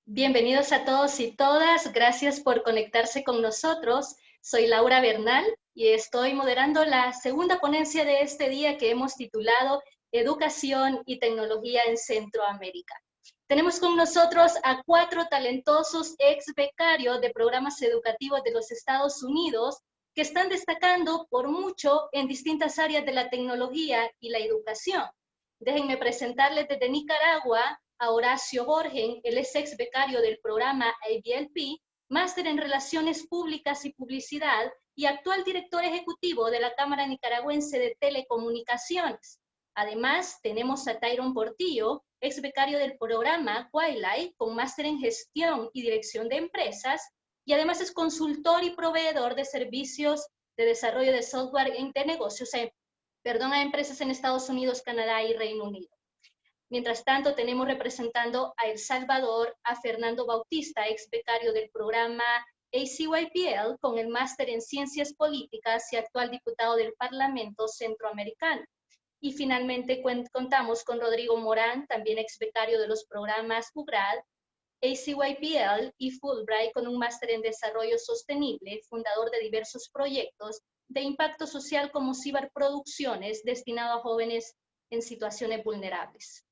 Bienvenidos a todos y todas, gracias por conectarse con nosotros. Soy Laura Bernal y estoy moderando la segunda ponencia de este día que hemos titulado Educación y Tecnología en Centroamérica. Tenemos con nosotros a 4 talentosos ex becarios de programas educativos de los Estados Unidos que están destacando por mucho en distintas áreas de la tecnología y la educación. Déjenme presentarles desde Nicaragua a Horacio Borgen. Él es ex becario del programa ABLP, máster en Relaciones Públicas y Publicidad y actual director ejecutivo de la Cámara Nicaragüense de Telecomunicaciones. Además, tenemos a Tyron Portillo, ex becario del programa Twilight, con máster en Gestión y Dirección de Empresas, y además es consultor y proveedor de servicios de desarrollo de software de negocios a empresas en Estados Unidos, Canadá y Reino Unido. Mientras tanto, tenemos representando a El Salvador a Fernando Bautista, ex becario del programa ACYPL, con el máster en Ciencias Políticas y actual diputado del Parlamento Centroamericano. Y finalmente contamos con Rodrigo Morán, también ex becario de los programas UGRAD, ACYPL y Fulbright, con un máster en Desarrollo Sostenible, fundador de diversos proyectos de impacto social como ciberproducciones destinado a jóvenes en situaciones vulnerables.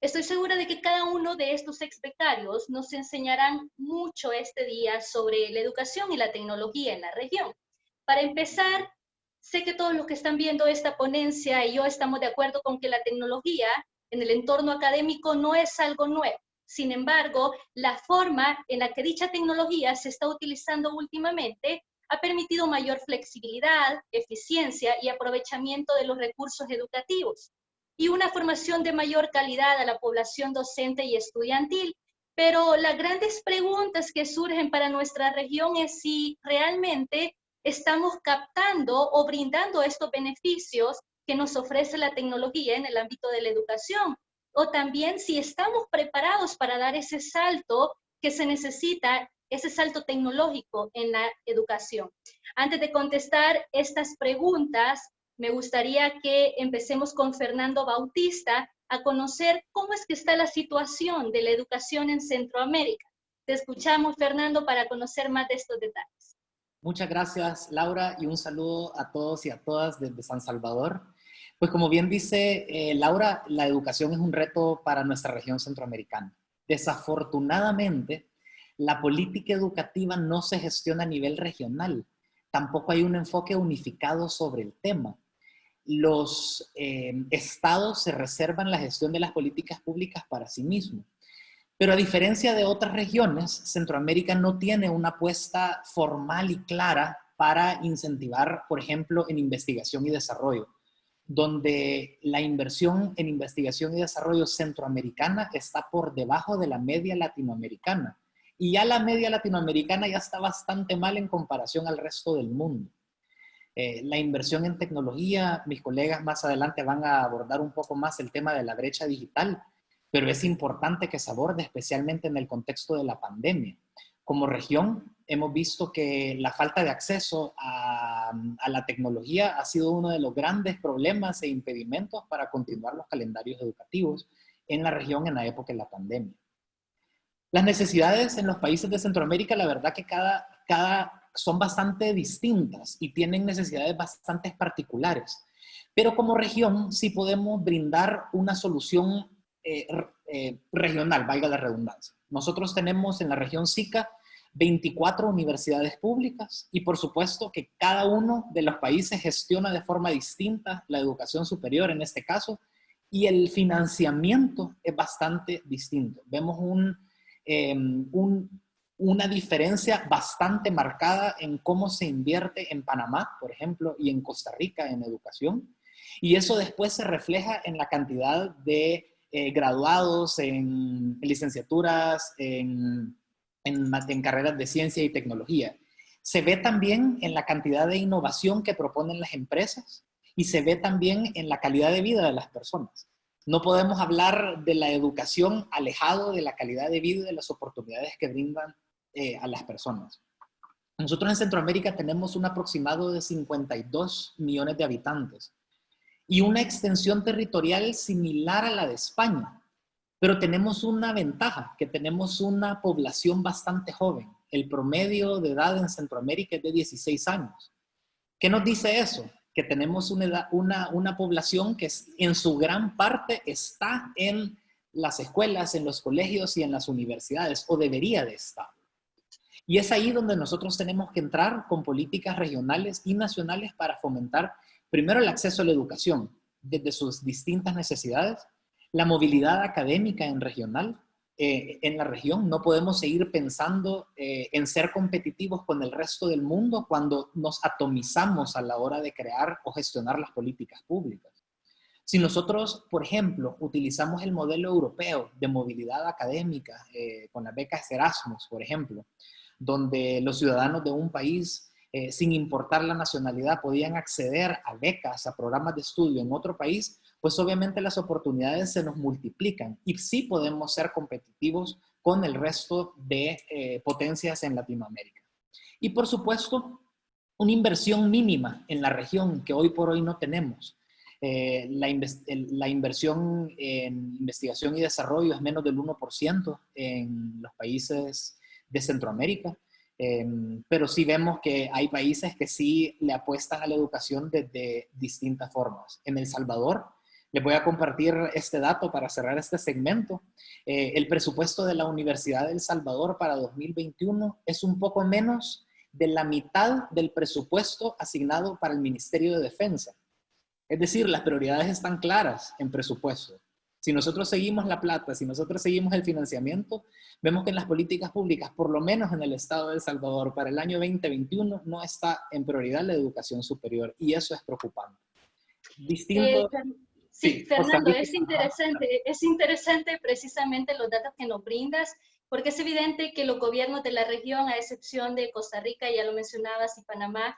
Estoy segura de que cada uno de estos ex becarios nos enseñarán mucho este día sobre la educación y la tecnología en la región. Para empezar, sé que todos los que están viendo esta ponencia y yo estamos de acuerdo con que la tecnología en el entorno académico no es algo nuevo. Sin embargo, la forma en la que dicha tecnología se está utilizando últimamente ha permitido mayor flexibilidad, eficiencia y aprovechamiento de los recursos educativos y una formación de mayor calidad a la población docente y estudiantil. Pero las grandes preguntas que surgen para nuestra región es si realmente estamos captando o brindando estos beneficios que nos ofrece la tecnología en el ámbito de la educación, o también si estamos preparados para dar ese salto que se necesita, ese salto tecnológico en la educación. Antes de contestar estas preguntas, me gustaría que empecemos con Fernando Bautista a conocer cómo es que está la situación de la educación en Centroamérica. Te escuchamos, Fernando, para conocer más de estos detalles. Muchas gracias, Laura, y un saludo a todos y a todas desde San Salvador. Pues como bien dice Laura, la educación es un reto para nuestra región centroamericana. Desafortunadamente, la política educativa no se gestiona a nivel regional. Tampoco hay un enfoque unificado sobre el tema. Los estados se reservan la gestión de las políticas públicas para sí mismos. Pero a diferencia de otras regiones, Centroamérica no tiene una apuesta formal y clara para incentivar, por ejemplo, en investigación y desarrollo, donde la inversión en investigación y desarrollo centroamericana está por debajo de la media latinoamericana. Y ya la media latinoamericana ya está bastante mal en comparación al resto del mundo. La inversión en tecnología, mis colegas más adelante van a abordar un poco más el tema de la brecha digital, pero es importante que se aborde especialmente en el contexto de la pandemia. Como región, hemos visto que la falta de acceso a la tecnología ha sido uno de los grandes problemas e impedimentos para continuar los calendarios educativos en la región en la época de la pandemia. Las necesidades en los países de Centroamérica, la verdad que son bastante distintas y tienen necesidades bastante particulares. Pero como región sí podemos brindar una solución regional, valga la redundancia. Nosotros tenemos en la región SICA 24 universidades públicas y por supuesto que cada uno de los países gestiona de forma distinta la educación superior en este caso y el financiamiento es bastante distinto. Vemos una diferencia bastante marcada en cómo se invierte en Panamá, por ejemplo, y en Costa Rica en educación. Y eso después se refleja en la cantidad de graduados, en licenciaturas, en carreras de ciencia y tecnología. Se ve también en la cantidad de innovación que proponen las empresas y se ve también en la calidad de vida de las personas. No podemos hablar de la educación alejado de la calidad de vida y de las oportunidades que brindan a las personas. Nosotros en Centroamérica tenemos un aproximado de 52 millones de habitantes y una extensión territorial similar a la de España. Pero tenemos una ventaja, que tenemos una población bastante joven. El promedio de edad en Centroamérica es de 16 años. ¿Qué nos dice eso? Que tenemos una población que en su gran parte está en las escuelas, en los colegios y en las universidades, o debería de estar. Y es ahí donde nosotros tenemos que entrar con políticas regionales y nacionales para fomentar primero el acceso a la educación desde sus distintas necesidades, la movilidad académica en la región. No podemos seguir pensando en ser competitivos con el resto del mundo cuando nos atomizamos a la hora de crear o gestionar las políticas públicas. Si nosotros, por ejemplo, utilizamos el modelo europeo de movilidad académica con las becas Erasmus, por ejemplo, donde los ciudadanos de un país, sin importar la nacionalidad, podían acceder a becas, a programas de estudio en otro país, pues obviamente las oportunidades se nos multiplican y sí podemos ser competitivos con el resto de potencias en Latinoamérica. Y por supuesto, una inversión mínima en la región que hoy por hoy no tenemos. La inversión en investigación y desarrollo es menos del 1% en los países de Centroamérica, pero sí vemos que hay países que sí le apuestan a la educación desde distintas formas. En El Salvador, les voy a compartir este dato para cerrar este segmento. El presupuesto de la Universidad de El Salvador para 2021 es un poco menos de la mitad del presupuesto asignado para el Ministerio de Defensa. Es decir, las prioridades están claras en presupuesto. Si nosotros seguimos la plata, si nosotros seguimos el financiamiento, vemos que en las políticas públicas, por lo menos en el estado de El Salvador, para el año 2021 no está en prioridad la educación superior y eso es preocupante. Distinto... Sí, Fernando, es interesante precisamente los datos que nos brindas, porque es evidente que los gobiernos de la región, a excepción de Costa Rica, ya lo mencionabas, y Panamá,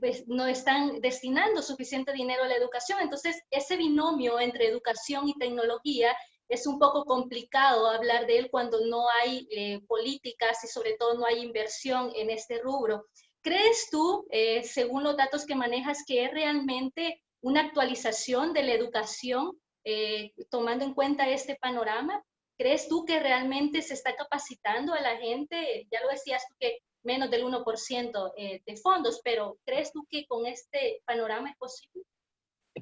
pues no están destinando suficiente dinero a la educación. Entonces, ese binomio entre educación y tecnología es un poco complicado hablar de él cuando no hay políticas y sobre todo no hay inversión en este rubro. ¿Crees tú, según los datos que manejas, que es realmente una actualización de la educación tomando en cuenta este panorama? ¿Crees tú que realmente se está capacitando a la gente? Ya lo decías tú que menos del 1% de fondos, pero ¿crees tú que con este panorama es posible?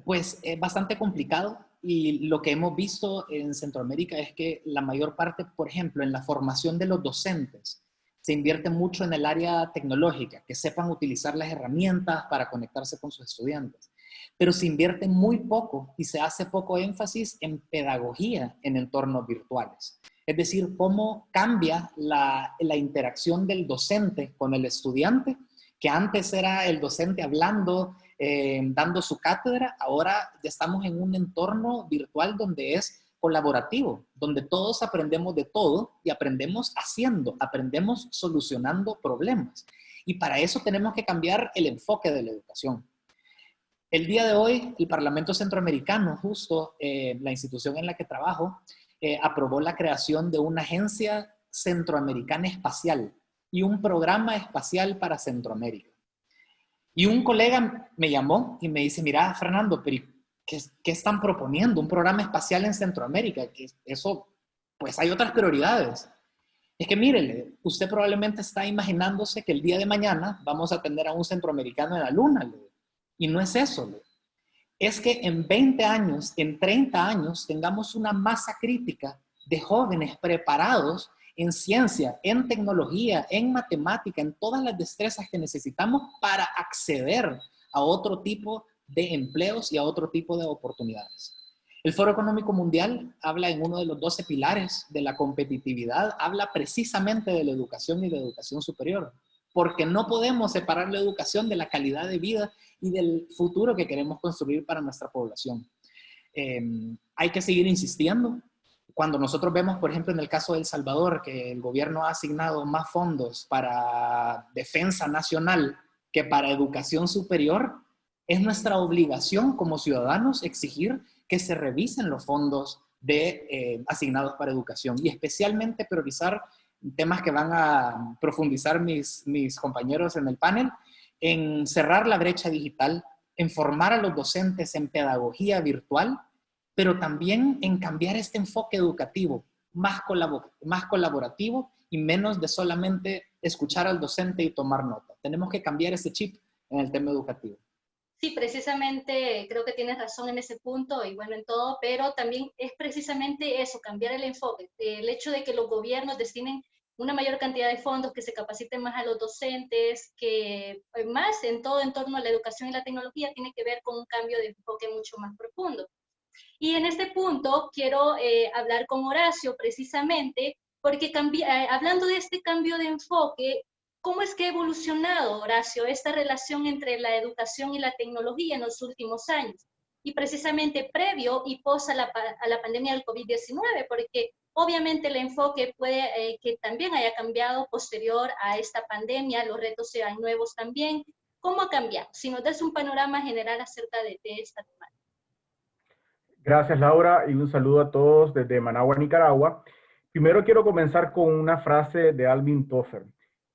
Pues es bastante complicado y lo que hemos visto en Centroamérica es que la mayor parte, por ejemplo, en la formación de los docentes, se invierte mucho en el área tecnológica, que sepan utilizar las herramientas para conectarse con sus estudiantes. Pero se invierte muy poco y se hace poco énfasis en pedagogía en entornos virtuales. Es decir, cómo cambia la interacción del docente con el estudiante, que antes era el docente hablando, dando su cátedra, ahora ya estamos en un entorno virtual donde es colaborativo, donde todos aprendemos de todo y aprendemos haciendo, aprendemos solucionando problemas. Y para eso tenemos que cambiar el enfoque de la educación. El día de hoy, el Parlamento Centroamericano, justo la institución en la que trabajo, aprobó la creación de una agencia centroamericana espacial y un programa espacial para Centroamérica. Y un colega me llamó y me dice, mira, Fernando, pero ¿qué están proponiendo? Un programa espacial en Centroamérica, que eso, pues hay otras prioridades. Es que mírele, usted probablemente está imaginándose que el día de mañana vamos a tener a un centroamericano en la luna, y no es eso. Es que en 20 años, en 30 años, tengamos una masa crítica de jóvenes preparados en ciencia, en tecnología, en matemática, en todas las destrezas que necesitamos para acceder a otro tipo de empleos y a otro tipo de oportunidades. El Foro Económico Mundial habla en uno de los 12 pilares de la competitividad, habla precisamente de la educación y la educación superior, porque no podemos separar la educación de la calidad de vida y del futuro que queremos construir para nuestra población. Hay que seguir insistiendo. Cuando nosotros vemos, por ejemplo, en el caso de El Salvador, que el gobierno ha asignado más fondos para defensa nacional que para educación superior, es nuestra obligación como ciudadanos exigir que se revisen los fondos asignados para educación y especialmente priorizar temas que van a profundizar mis compañeros en el panel, en cerrar la brecha digital, en formar a los docentes en pedagogía virtual pero también en cambiar este enfoque educativo, más colaborativo y menos de solamente escuchar al docente y tomar nota. Tenemos que cambiar ese chip en el tema educativo. Sí, precisamente creo que tienes razón en ese punto y bueno, en todo, pero también es precisamente eso, cambiar el enfoque. El hecho de que los gobiernos destinen una mayor cantidad de fondos, que se capaciten más a los docentes, que más en todo en torno a la educación y la tecnología tiene que ver con un cambio de enfoque mucho más profundo. Y en este punto quiero hablar con Horacio precisamente porque hablando de este cambio de enfoque, ¿cómo es que ha evolucionado, Horacio, esta relación entre la educación y la tecnología en los últimos años? Y precisamente previo y pos a la pandemia del COVID-19, porque obviamente el enfoque puede que también haya cambiado posterior a esta pandemia, los retos sean nuevos también. ¿Cómo ha cambiado? Si nos das un panorama general acerca de esta temática. Gracias, Laura, y un saludo a todos desde Managua, Nicaragua. Primero quiero comenzar con una frase de Alvin Toffler,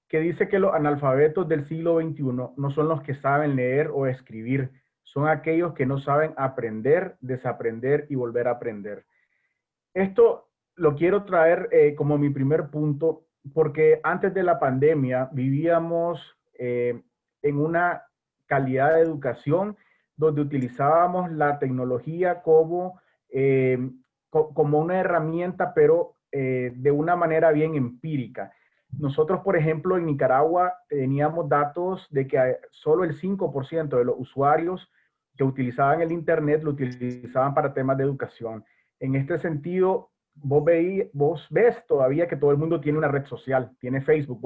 que dice que los analfabetos del siglo XXI no son los que saben leer o escribir, son aquellos que no saben aprender, desaprender y volver a aprender. Esto lo quiero traer como mi primer punto, porque antes de la pandemia vivíamos en una calidad de educación donde utilizábamos la tecnología como una herramienta, pero de una manera bien empírica. Nosotros, por ejemplo, en Nicaragua teníamos datos de que solo el 5% de los usuarios que utilizaban el Internet lo utilizaban para temas de educación. En este sentido, vos ves todavía que todo el mundo tiene una red social, tiene Facebook.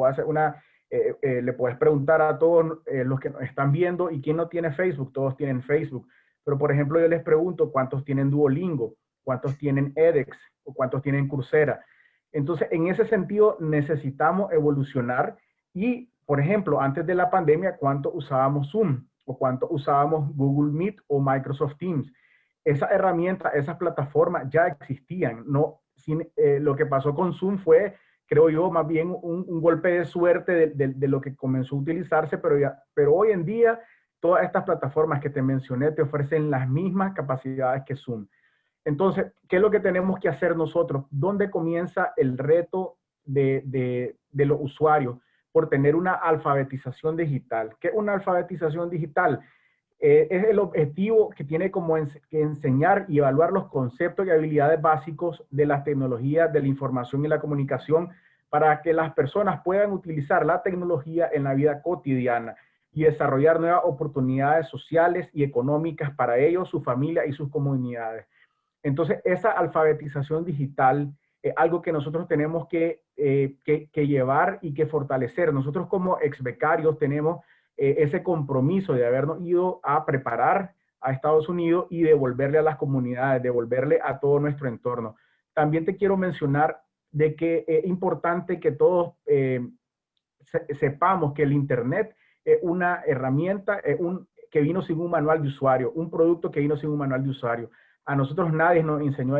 Le puedes preguntar a todos los que nos están viendo, ¿y quién no tiene Facebook? Todos tienen Facebook. Pero, por ejemplo, yo les pregunto cuántos tienen Duolingo, cuántos tienen edX o cuántos tienen Coursera. Entonces, en ese sentido, necesitamos evolucionar y, por ejemplo, antes de la pandemia, ¿cuánto usábamos Zoom? ¿O cuánto usábamos Google Meet o Microsoft Teams? Esas herramientas, esas plataformas ya existían. Lo que pasó con Zoom fue, creo yo, más bien un golpe de suerte de lo que comenzó a utilizarse, pero hoy en día todas estas plataformas que te mencioné te ofrecen las mismas capacidades que Zoom. Entonces, ¿qué es lo que tenemos que hacer nosotros? ¿Dónde comienza el reto de los usuarios? Por tener una alfabetización digital. ¿Qué es una alfabetización digital? Es el objetivo que tiene como que enseñar y evaluar los conceptos y habilidades básicos de las tecnologías de la información y la comunicación para que las personas puedan utilizar la tecnología en la vida cotidiana y desarrollar nuevas oportunidades sociales y económicas para ellos, su familia y sus comunidades. Entonces, esa alfabetización digital es algo que nosotros tenemos que llevar y que fortalecer. Nosotros como exbecarios tenemos ese compromiso de habernos ido a preparar a Estados Unidos y devolverle a las comunidades, devolverle a todo nuestro entorno. También te quiero mencionar de que es importante que todos sepamos que el Internet es una herramienta que vino sin un manual de usuario, un producto que vino sin un manual de usuario. A nosotros nadie nos enseñó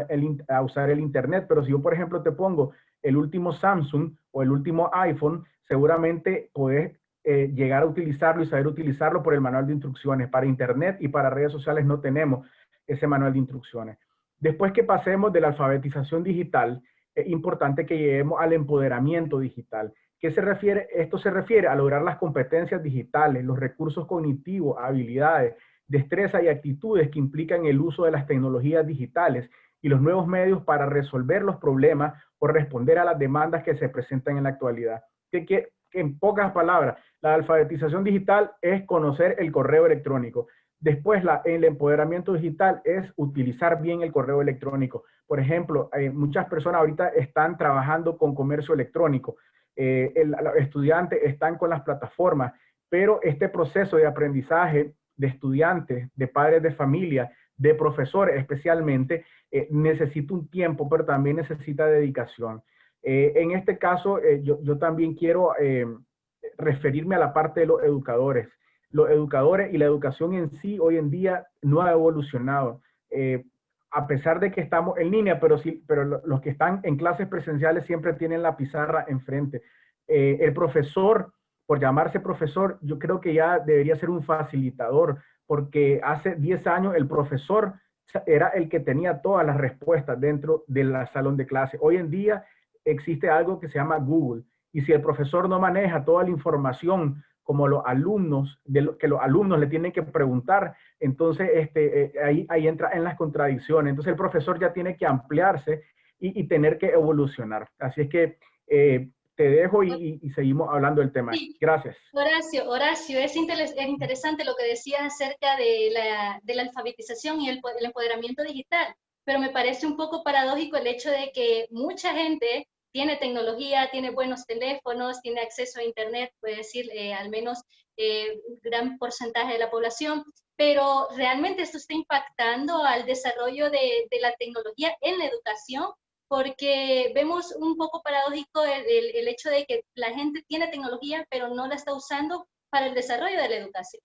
a usar el Internet, pero si yo, por ejemplo, te pongo el último Samsung o el último iPhone, seguramente podés llegar a utilizarlo y saber utilizarlo por el manual de instrucciones. Para Internet y para redes sociales no tenemos ese manual de instrucciones. Después que pasemos de la alfabetización digital, es importante que lleguemos al empoderamiento digital. ¿Qué se refiere? Esto se refiere a lograr las competencias digitales, los recursos cognitivos, habilidades, destreza y actitudes que implican el uso de las tecnologías digitales y los nuevos medios para resolver los problemas o responder a las demandas que se presentan en la actualidad. Que en pocas palabras, la alfabetización digital es conocer el correo electrónico. Después, el empoderamiento digital es utilizar bien el correo electrónico. Por ejemplo, muchas personas ahorita están trabajando con comercio electrónico. Los estudiantes están con las plataformas, pero este proceso de aprendizaje de estudiantes, de padres de familia, de profesores especialmente, necesita un tiempo, pero también necesita dedicación. En este caso, yo también quiero referirme a la parte de los educadores. Los educadores y la educación en sí hoy en día no ha evolucionado. A pesar de que estamos en línea, pero los que están en clases presenciales siempre tienen la pizarra enfrente. El profesor, por llamarse profesor, yo creo que ya debería ser un facilitador, porque hace 10 años el profesor era el que tenía todas las respuestas dentro del salón de clase. Hoy en día existe algo que se llama Google, y si el profesor no maneja toda la información como los alumnos, que los alumnos le tienen que preguntar, entonces ahí entra en las contradicciones. Entonces el profesor ya tiene que ampliarse y tener que evolucionar. Así es que te dejo y seguimos hablando del tema. Sí. Gracias. Horacio, es interesante lo que decías acerca de la alfabetización y el empoderamiento digital, pero me parece un poco paradójico el hecho de que mucha gente tiene tecnología, tiene buenos teléfonos, tiene acceso a Internet, puede decir al menos un gran porcentaje de la población, pero realmente esto está impactando al desarrollo de la tecnología en la educación, porque vemos un poco paradójico el hecho de que la gente tiene tecnología, pero no la está usando para el desarrollo de la educación.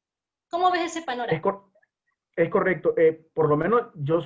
¿Cómo ves ese panorama? Es correcto. Por lo menos yo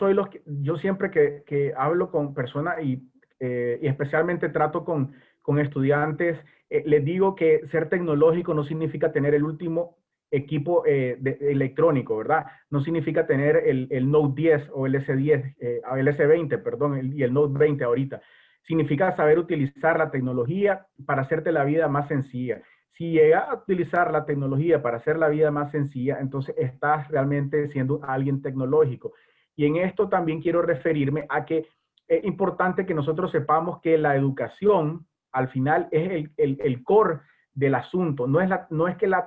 siempre que hablo con personas y especialmente trato con estudiantes, les digo que ser tecnológico no significa tener el último equipo electrónico, ¿verdad? No significa tener el Note 10 o el S10, el S20, perdón, y el Note 20 ahorita. Significa saber utilizar la tecnología para hacerte la vida más sencilla. Si llegas a utilizar la tecnología para hacer la vida más sencilla, entonces estás realmente siendo alguien tecnológico. Y en esto también quiero referirme a que es importante que nosotros sepamos que la educación al final es el core del asunto. No es que la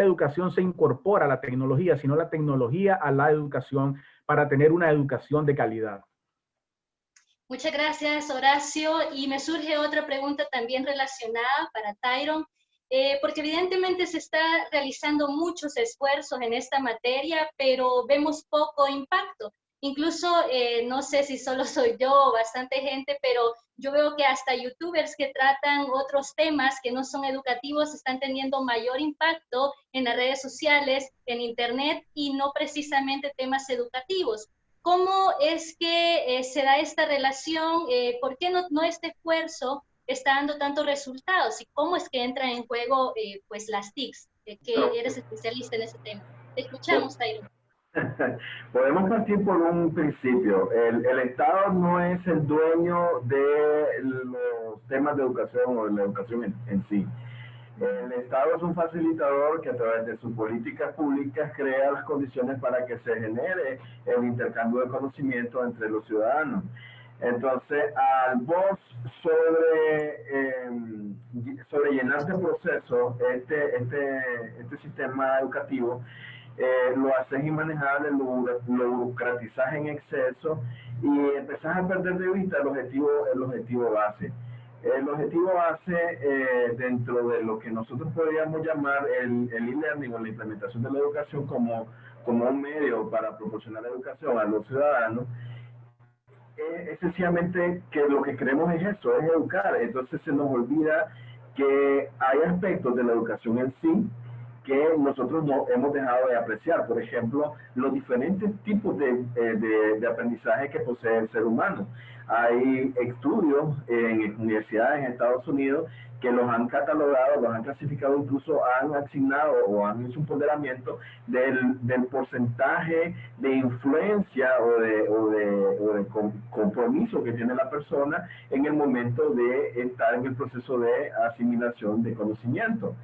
educación se incorpora a la tecnología, sino la tecnología a la educación para tener una educación de calidad. Muchas gracias, Horacio. Y me surge otra pregunta también relacionada para Tyron, porque evidentemente se está realizando muchos esfuerzos en esta materia, pero vemos poco impacto. Incluso, no sé si solo soy yo o bastante gente, pero yo veo que hasta youtubers que tratan otros temas que no son educativos están teniendo mayor impacto en las redes sociales, en internet, y no precisamente temas educativos. ¿Cómo es que se da esta relación? ¿Por qué no este esfuerzo está dando tantos resultados? ¿Y cómo es que entran en juego pues las TICs? Que eres especialista en ese tema. Te escuchamos, Taylor. Podemos partir por un principio. El Estado no es el dueño de los temas de educación o de la educación en sí. El Estado es un facilitador que a través de sus políticas públicas crea las condiciones para que se genere el intercambio de conocimiento entre los ciudadanos. Entonces, al vos sobrellenar este proceso, este sistema educativo, lo haces inmanejable, lo burocratizas en exceso y empezás a perder de vista el objetivo base. El objetivo base dentro de lo que nosotros podríamos llamar el e-learning o la implementación de la educación como un medio para proporcionar educación a los ciudadanos, es sencillamente que lo que queremos es eso, es educar. Entonces se nos olvida que hay aspectos de la educación en sí que nosotros no hemos dejado de apreciar. Por ejemplo, los diferentes tipos de aprendizaje que posee el ser humano. Hay estudios en universidades en Estados Unidos que los han catalogado, los han clasificado, incluso han asignado o han hecho un ponderamiento del porcentaje de influencia o de compromiso que tiene la persona en el momento de estar en el proceso de asimilación de conocimiento.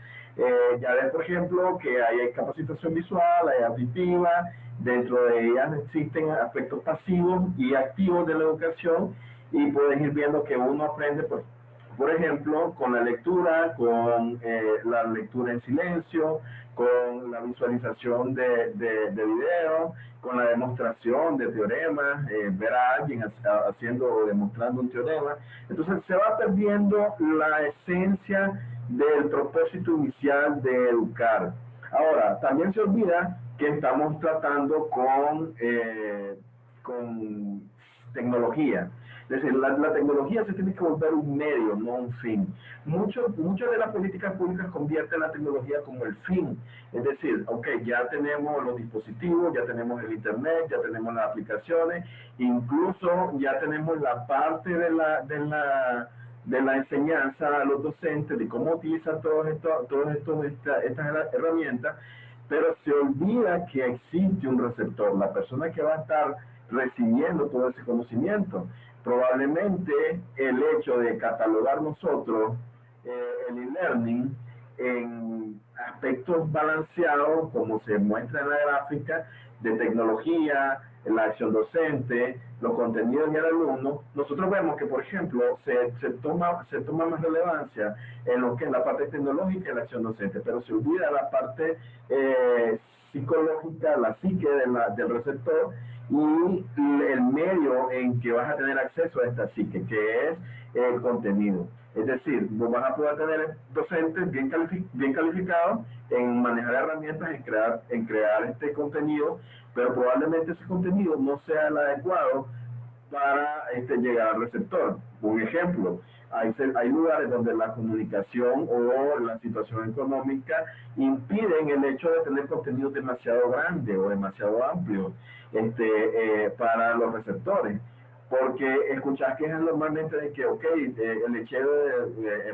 Ya ves, por ejemplo, que hay capacitación visual, hay auditiva, dentro de ellas existen aspectos pasivos y activos de la educación y puedes ir viendo que uno aprende, por ejemplo, con la lectura, con la lectura en silencio, con la visualización de videos, con la demostración de teoremas, ver a alguien haciendo o demostrando un teorema. Entonces se va perdiendo la esencia del propósito inicial de educar. Ahora, también se olvida que estamos tratando con tecnología. Es decir, la tecnología se tiene que volver un medio, no un fin. Muchas de las políticas públicas convierten la tecnología como el fin. Es decir, ok, ya tenemos los dispositivos, ya tenemos el internet, ya tenemos las aplicaciones, incluso ya tenemos la parte de la enseñanza a los docentes de cómo utilizar estas herramientas, pero se olvida que existe un receptor, la persona que va a estar recibiendo todo ese conocimiento. Probablemente el hecho de catalogar nosotros el e-learning en aspectos balanceados, como se muestra en la gráfica, de tecnología, la acción docente, los contenidos y el alumno, nosotros vemos que, por ejemplo, se toma más relevancia en lo que es la parte tecnológica y la acción docente, pero se olvida la parte psicológica, la psique del receptor y el medio en que vas a tener acceso a esta psique, que es el contenido. Es decir, vos vas a poder tener docentes bien calificados en manejar herramientas, en crear este contenido, pero probablemente ese contenido no sea el adecuado para llegar al receptor. Un ejemplo, hay lugares donde la comunicación o la situación económica impiden el hecho de tener contenido demasiado grande o demasiado amplio para los receptores. Porque escuchás quejas normalmente de que, ok, el lechero,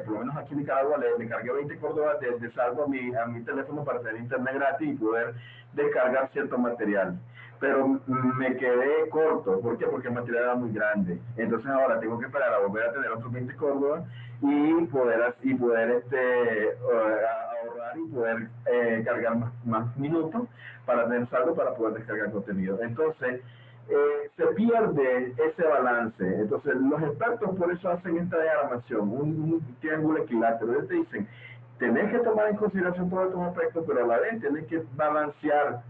por lo menos aquí en Nicaragua, le cargué 20 córdobas de saldo a mi teléfono para tener internet gratis y poder descargar cierto material. Pero me quedé corto. ¿Por qué? Porque el material era muy grande. Entonces ahora tengo que esperar a volver a tener otros 20 córdobas y poder ahorrar y poder cargar más minutos para tener saldo para poder descargar contenido. Entonces, se pierde ese balance. Entonces, los expertos por eso hacen esta diagramación, un triángulo equilátero. Ellos te dicen, tenés que tomar en consideración todos estos aspectos, pero a la vez tenés que balancear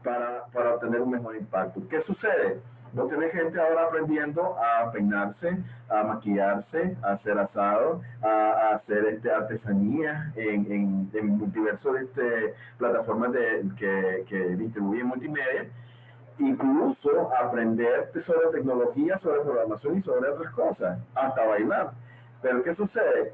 para obtener un mejor impacto. ¿Qué sucede? Vos tenés gente ahora aprendiendo a peinarse, a maquillarse, a hacer asado, a hacer artesanía en diversas plataformas que distribuyen multimedia. Incluso aprender sobre tecnología, sobre programación y sobre otras cosas, hasta bailar. Pero ¿qué sucede?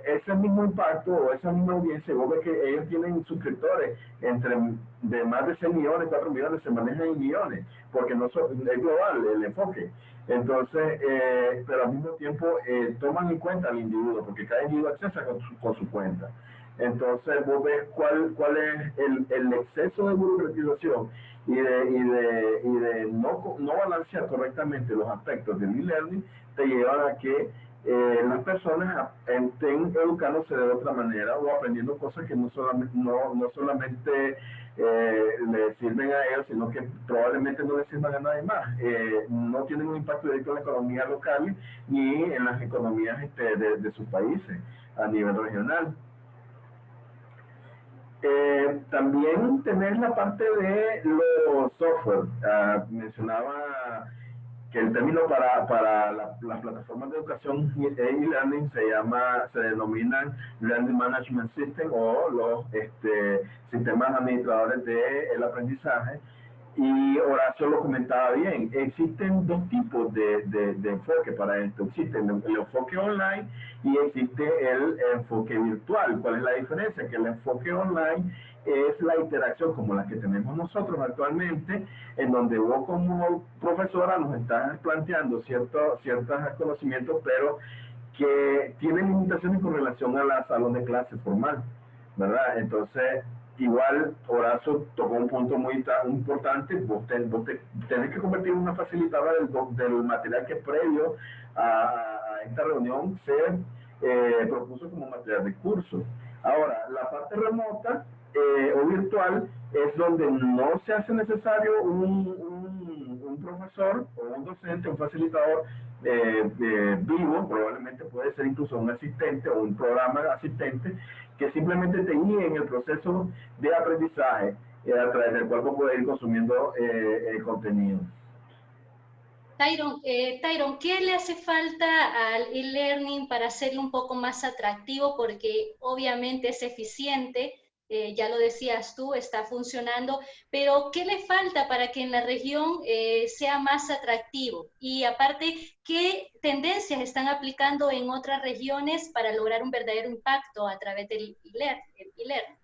Ese mismo impacto o esa misma audiencia, vos ves que ellos tienen suscriptores de más de 6 millones, 4 millones, se manejan en millones, porque no es global el enfoque. Entonces, pero al mismo tiempo toman en cuenta al individuo, porque cada individuo accesa con su cuenta. Entonces, vos ves cuál es el exceso de burocratización y de no balancear correctamente los aspectos del e-learning, te llevan a que las personas estén educándose de otra manera o aprendiendo cosas que no solamente le sirven a ellos, sino que probablemente no les sirvan a nadie más. No tienen un impacto directo en la economía local ni en las economías de sus países a nivel regional. También tener la parte de los software. Mencionaba que el término para las plataformas de educación e-learning se denominan Learning Management System o los sistemas administradores del aprendizaje. Y Horacio lo comentaba bien, existen dos tipos de enfoque para esto. Existe el enfoque online y existe el enfoque virtual. ¿Cuál es la diferencia? Que el enfoque online es la interacción como la que tenemos nosotros actualmente, en donde vos como profesora nos estás planteando ciertos conocimientos, pero que tienen limitaciones con relación a la salón de clase formal, ¿verdad? Entonces, igual Horacio tocó un punto muy importante. Vos tenés que convertir en una facilitadora del material que previo a esta reunión se propuso como material de curso. Ahora, la parte remota o virtual es donde no se hace necesario un profesor o un docente, un facilitador vivo, probablemente puede ser incluso un asistente o un programa asistente que simplemente te guíe en el proceso de aprendizaje a través del cual puedes ir consumiendo contenido. Tyron, ¿qué le hace falta al e-learning para hacerlo un poco más atractivo? Porque obviamente es eficiente, ya lo decías tú, está funcionando, pero ¿qué le falta para que en la región sea más atractivo? Y aparte, ¿qué tendencias están aplicando en otras regiones para lograr un verdadero impacto a través del e-learning?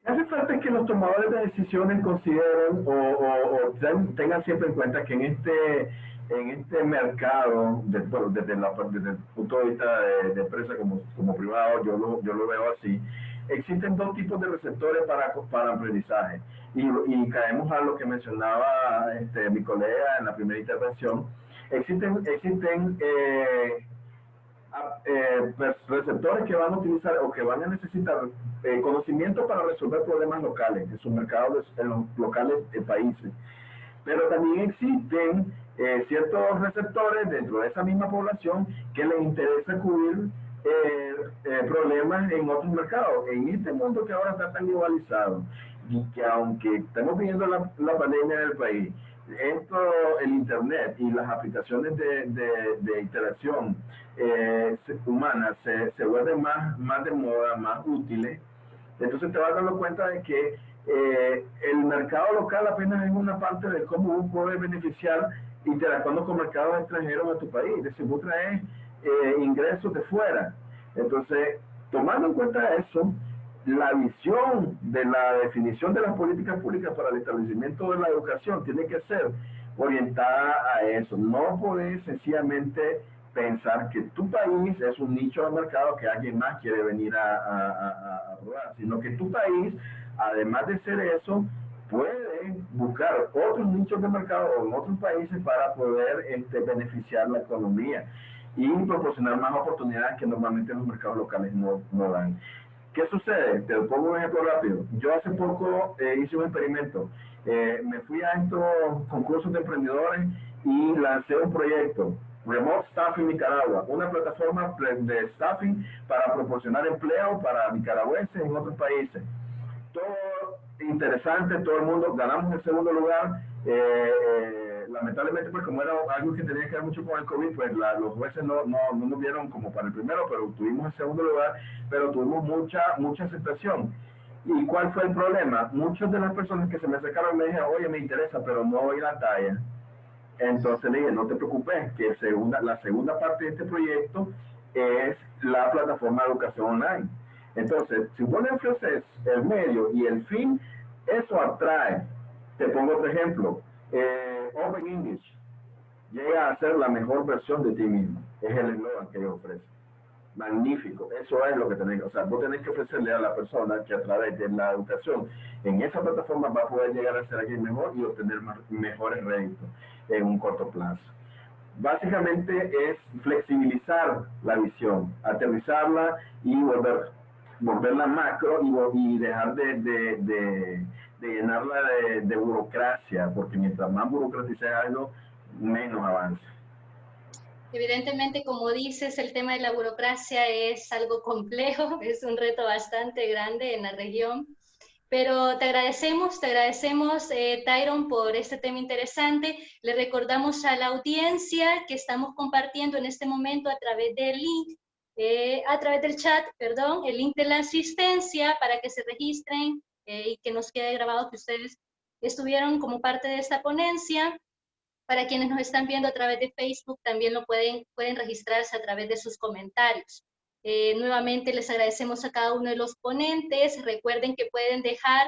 Hace falta que los tomadores de decisiones consideren o tengan siempre en cuenta que en este mercado, desde el punto de vista de empresa como privado, yo lo veo así, existen dos tipos de receptores para aprendizaje. Y caemos a lo que mencionaba mi colega en la primera intervención. Existen receptores que van a utilizar o que van a necesitar conocimiento para resolver problemas locales en sus mercados, en los locales de países. Pero también existen ciertos receptores dentro de esa misma población que les interesa cubrir problemas en otros mercados. En este mundo que ahora está tan globalizado y que aunque estamos viviendo la pandemia en el país, el internet y las aplicaciones de interacción humana se vuelven más de moda, más útiles. Entonces te vas dando cuenta de que el mercado local apenas es una parte de cómo uno puede beneficiar interactuando con mercados extranjeros a tu país. Es decir, vos traes ingresos de fuera. Entonces, tomando en cuenta eso, la visión de la definición de las políticas públicas para el establecimiento de la educación tiene que ser orientada a eso. No podés sencillamente pensar que tu país es un nicho de mercado que alguien más quiere venir a probar, sino que tu país, además de ser eso, puede buscar otros nichos de mercado en otros países para poder beneficiar la economía y proporcionar más oportunidades que normalmente los mercados locales no dan. ¿Qué sucede? Te pongo un ejemplo rápido. Yo hace poco hice un experimento. Me fui a estos concursos de emprendedores y lancé un proyecto, Remote Staffing Nicaragua, una plataforma de staffing para proporcionar empleo para nicaragüenses en otros países. Todo interesante, todo el mundo, ganamos el segundo lugar. Lamentablemente, pues como era algo que tenía que ver mucho con el COVID, pues los jueces no nos vieron como para el primero, pero tuvimos el segundo lugar, pero tuvimos mucha aceptación. ¿Y cuál fue el problema? Muchas de las personas que se me acercaron me dijeron, oye, me interesa, pero no doy la talla. Entonces le dije, no te preocupes, que la segunda parte de este proyecto es la plataforma de educación online. Entonces, si vos le ofreces el medio y el fin, eso atrae. Te pongo otro ejemplo. Open English llega a ser la mejor versión de ti mismo. Es el eslogan que ellos ofrecen. Magnífico. Eso es lo que tenés. O sea, vos tenés que ofrecerle a la persona que a través de la educación en esa plataforma va a poder llegar a ser alguien mejor y obtener mejores réditos en un corto plazo. Básicamente es flexibilizar la visión, aterrizarla y volverla macro y dejar de llenarla de burocracia, porque mientras más burocratices algo, menos avanza. Evidentemente, como dices, el tema de la burocracia es algo complejo, es un reto bastante grande en la región, pero te agradecemos, Tyron, por este tema interesante. Le recordamos a la audiencia que estamos compartiendo en este momento a través del link, a través del chat, perdón, el link de la asistencia para que se registren y que nos quede grabado que ustedes estuvieron como parte de esta ponencia. Para quienes nos están viendo a través de Facebook, también lo pueden registrarse a través de sus comentarios. Nuevamente les agradecemos a cada uno de los ponentes. Recuerden que pueden dejar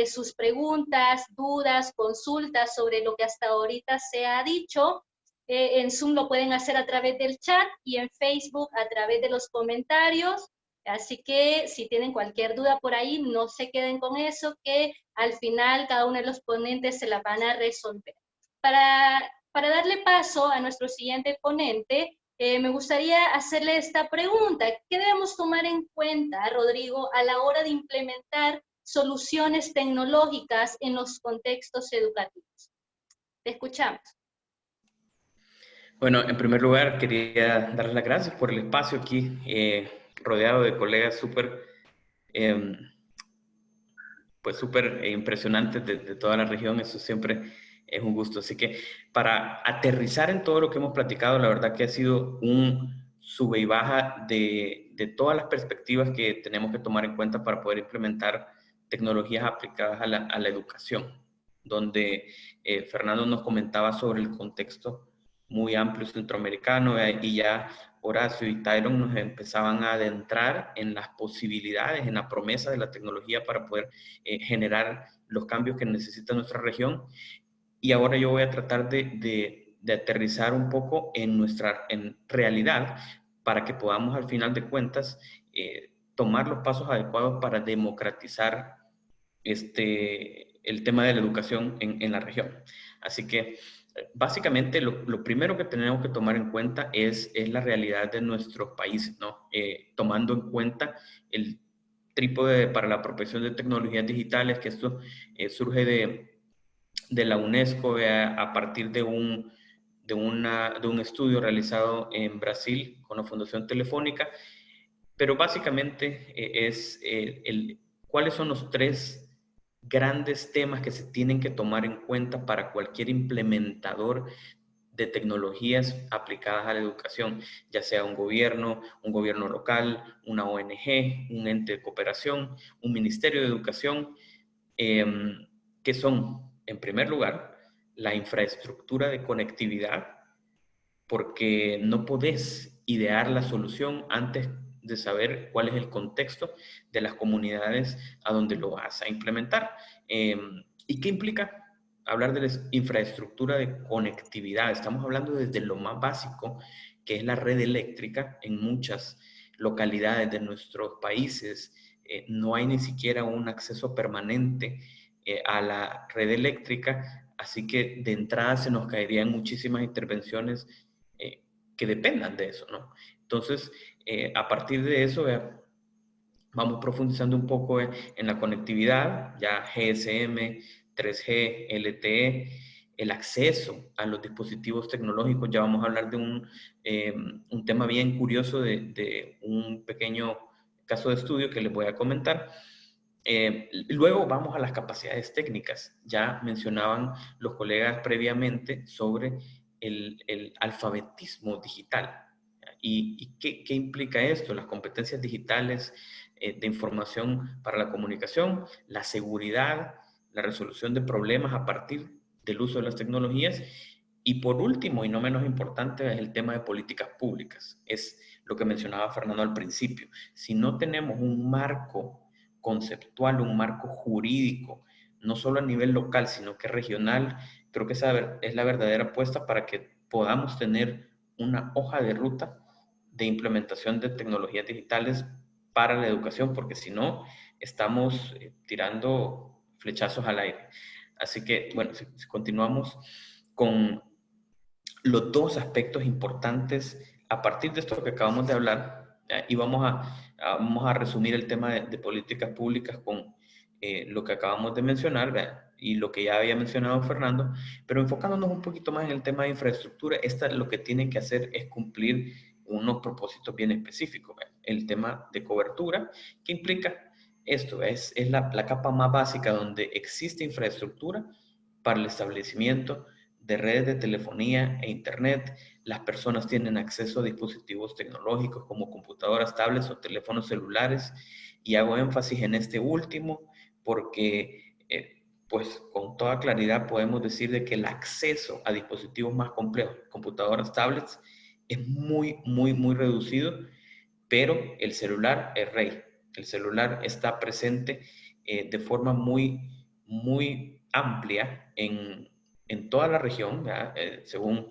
sus preguntas, dudas, consultas sobre lo que hasta ahorita se ha dicho. En Zoom lo pueden hacer a través del chat y en Facebook a través de los comentarios. Así que si tienen cualquier duda por ahí, no se queden con eso, que al final cada uno de los ponentes se la van a resolver. Para darle paso a nuestro siguiente ponente, me gustaría hacerle esta pregunta. ¿Qué debemos tomar en cuenta, Rodrigo, a la hora de implementar soluciones tecnológicas en los contextos educativos? Te escuchamos. Bueno, en primer lugar, quería darles las gracias por el espacio aquí, rodeado de colegas súper impresionantes de toda la región. Eso siempre es un gusto. Así que para aterrizar en todo lo que hemos platicado, la verdad que ha sido un sube y baja de todas las perspectivas que tenemos que tomar en cuenta para poder implementar tecnologías aplicadas a la educación, donde Fernando nos comentaba sobre el contexto muy amplio centroamericano y ya Horacio y Tyron nos empezaban a adentrar en las posibilidades, en la promesa de la tecnología para poder generar los cambios que necesita nuestra región. Y ahora yo voy a tratar de aterrizar un poco en realidad para que podamos al final de cuentas tomar los pasos adecuados para democratizar el tema de la educación en la región. Así que básicamente lo primero que tenemos que tomar en cuenta es la realidad de nuestros países, ¿no? Tomando en cuenta el trípode para la apropiación de tecnologías digitales, que esto surge de la UNESCO a partir de un estudio realizado en Brasil con la Fundación Telefónica, pero básicamente cuáles son los 3 grandes temas que se tienen que tomar en cuenta para cualquier implementador de tecnologías aplicadas a la educación, ya sea un gobierno local, una ONG, un ente de cooperación, un ministerio de educación, que son, en primer lugar, la infraestructura de conectividad, porque no podés idear la solución antes de saber cuál es el contexto de las comunidades a donde lo vas a implementar. ¿Y qué implica hablar de la infraestructura de conectividad? Estamos hablando desde lo más básico, que es la red eléctrica. En muchas localidades de nuestros países no hay ni siquiera un acceso permanente a la red eléctrica, así que de entrada se nos caerían muchísimas intervenciones que dependan de eso, ¿no? Entonces, a partir de eso, vamos profundizando un poco en la conectividad, ya GSM, 3G, LTE, el acceso a los dispositivos tecnológicos. Ya vamos a hablar de un tema bien curioso de un pequeño caso de estudio que les voy a comentar. Luego vamos a las capacidades técnicas. Ya mencionaban los colegas previamente sobre el alfabetismo digital. ¿Y qué implica esto? Las competencias digitales de información para la comunicación, la seguridad, la resolución de problemas a partir del uso de las tecnologías. Y por último, y no menos importante, es el tema de políticas públicas. Es lo que mencionaba Fernando al principio. Si no tenemos un marco conceptual, un marco jurídico, no solo a nivel local, sino que regional, creo que esa es la verdadera apuesta para que podamos tener una hoja de ruta de implementación de tecnologías digitales para la educación, porque si no, estamos tirando flechazos al aire. Así que, bueno, si continuamos con los 2 aspectos importantes a partir de esto que acabamos de hablar, y vamos a resumir el tema de políticas públicas con lo que acabamos de mencionar, ¿verdad? Y lo que ya había mencionado Fernando, pero enfocándonos un poquito más en el tema de infraestructura, lo que tienen que hacer es cumplir unos propósitos bien específicos, ¿verdad? El tema de cobertura, ¿qué implica esto? Es la capa más básica donde existe infraestructura para el establecimiento de redes de telefonía e internet. Las personas tienen acceso a dispositivos tecnológicos como computadoras, tablets o teléfonos celulares, y hago énfasis en este último porque pues con toda claridad podemos decir de que el acceso a dispositivos más complejos, computadoras, tablets, es muy, muy, muy reducido, pero el celular es rey. El celular está presente de forma muy, muy amplia en toda la región, según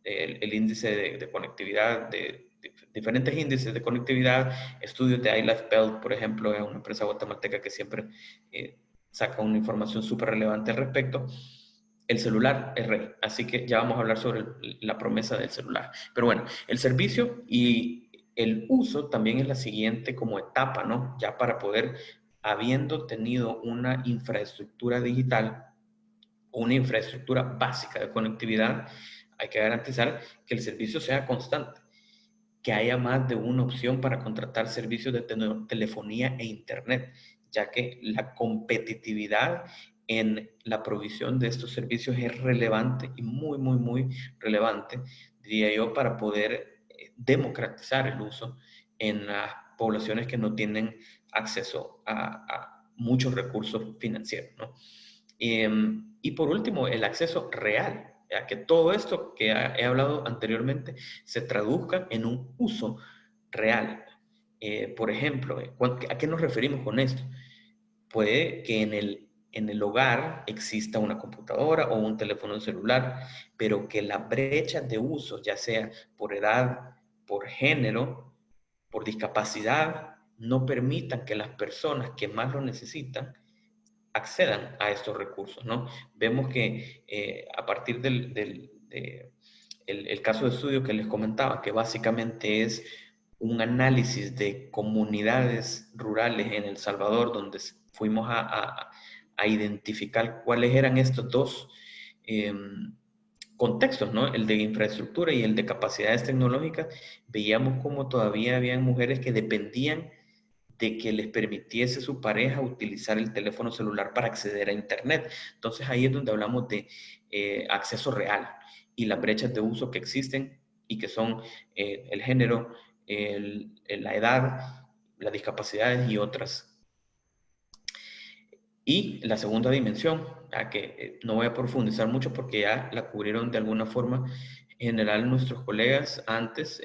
el índice de conectividad, diferentes índices de conectividad, estudios de iLifeBelt, por ejemplo, es una empresa guatemalteca que siempre saca una información súper relevante al respecto. El celular es rey, así que ya vamos a hablar sobre la promesa del celular. Pero bueno, el servicio y el uso también es la siguiente como etapa, ¿no? Ya para poder, habiendo tenido una infraestructura digital, una infraestructura básica de conectividad, hay que garantizar que el servicio sea constante, que haya más de una opción para contratar servicios de telefonía e internet, ya que la competitividad en la provisión de estos servicios es relevante y muy, muy, muy relevante, diría yo, para poder democratizar el uso en las poblaciones que no tienen acceso a muchos recursos financieros, ¿no? Y por último, el acceso real, a que todo esto que he hablado anteriormente se traduzca en un uso real. Por ejemplo, ¿a qué nos referimos con esto? Puede que en el hogar exista una computadora o un teléfono celular, pero que la brecha de uso, ya sea por edad, por género, por discapacidad, no permitan que las personas que más lo necesitan accedan a estos recursos, ¿no? Vemos que a partir el caso de estudio que les comentaba, que básicamente es un análisis de comunidades rurales en El Salvador, donde fuimos a identificar cuáles eran estos dos contextos, ¿no? El de infraestructura y el de capacidades tecnológicas. Veíamos como todavía habían mujeres que dependían de que les permitiese su pareja utilizar el teléfono celular para acceder a Internet. Entonces ahí es donde hablamos de acceso real y las brechas de uso que existen y que son el género, la edad, las discapacidades y otras. Y la segunda dimensión, a que no voy a profundizar mucho porque ya la cubrieron de alguna forma en general nuestros colegas antes,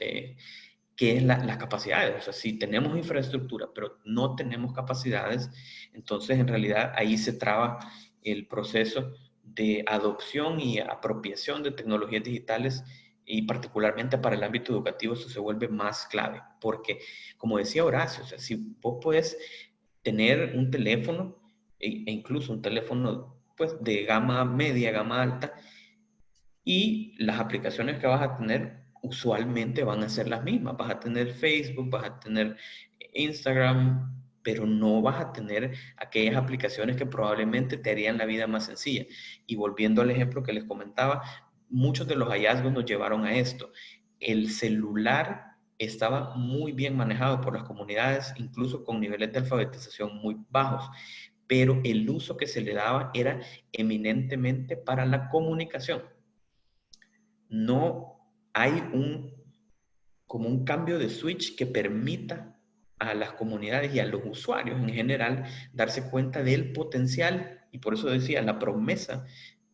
que es las capacidades. O sea, si tenemos infraestructura, pero no tenemos capacidades, entonces en realidad ahí se traba el proceso de adopción y apropiación de tecnologías digitales y particularmente para el ámbito educativo eso se vuelve más clave. Porque, como decía Horacio, o sea, si vos puedes tener un teléfono e incluso un teléfono pues, de gama media, gama alta, y las aplicaciones que vas a tener usualmente van a ser las mismas. Vas a tener Facebook, vas a tener Instagram, pero no vas a tener aquellas aplicaciones que probablemente te harían la vida más sencilla. Y volviendo al ejemplo que les comentaba, muchos de los hallazgos nos llevaron a esto. El celular estaba muy bien manejado por las comunidades, incluso con niveles de alfabetización muy bajos, pero el uso que se le daba era eminentemente para la comunicación. No hay como un cambio de switch que permita a las comunidades y a los usuarios en general darse cuenta del potencial y por eso decía la promesa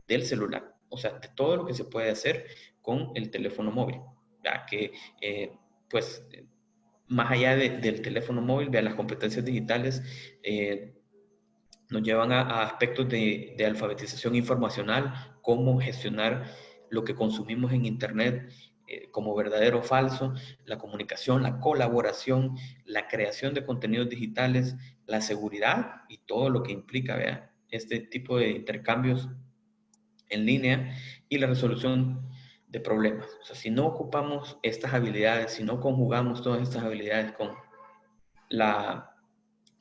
del celular, o sea, de todo lo que se puede hacer con el teléfono móvil, ya que pues más allá del teléfono móvil, vea las competencias digitales nos llevan a aspectos de alfabetización informacional, cómo gestionar lo que consumimos en Internet como verdadero o falso, la comunicación, la colaboración, la creación de contenidos digitales, la seguridad y todo lo que implica, ¿vea? Este tipo de intercambios en línea y la resolución de problemas. O sea, si no ocupamos estas habilidades, si no conjugamos todas estas habilidades con la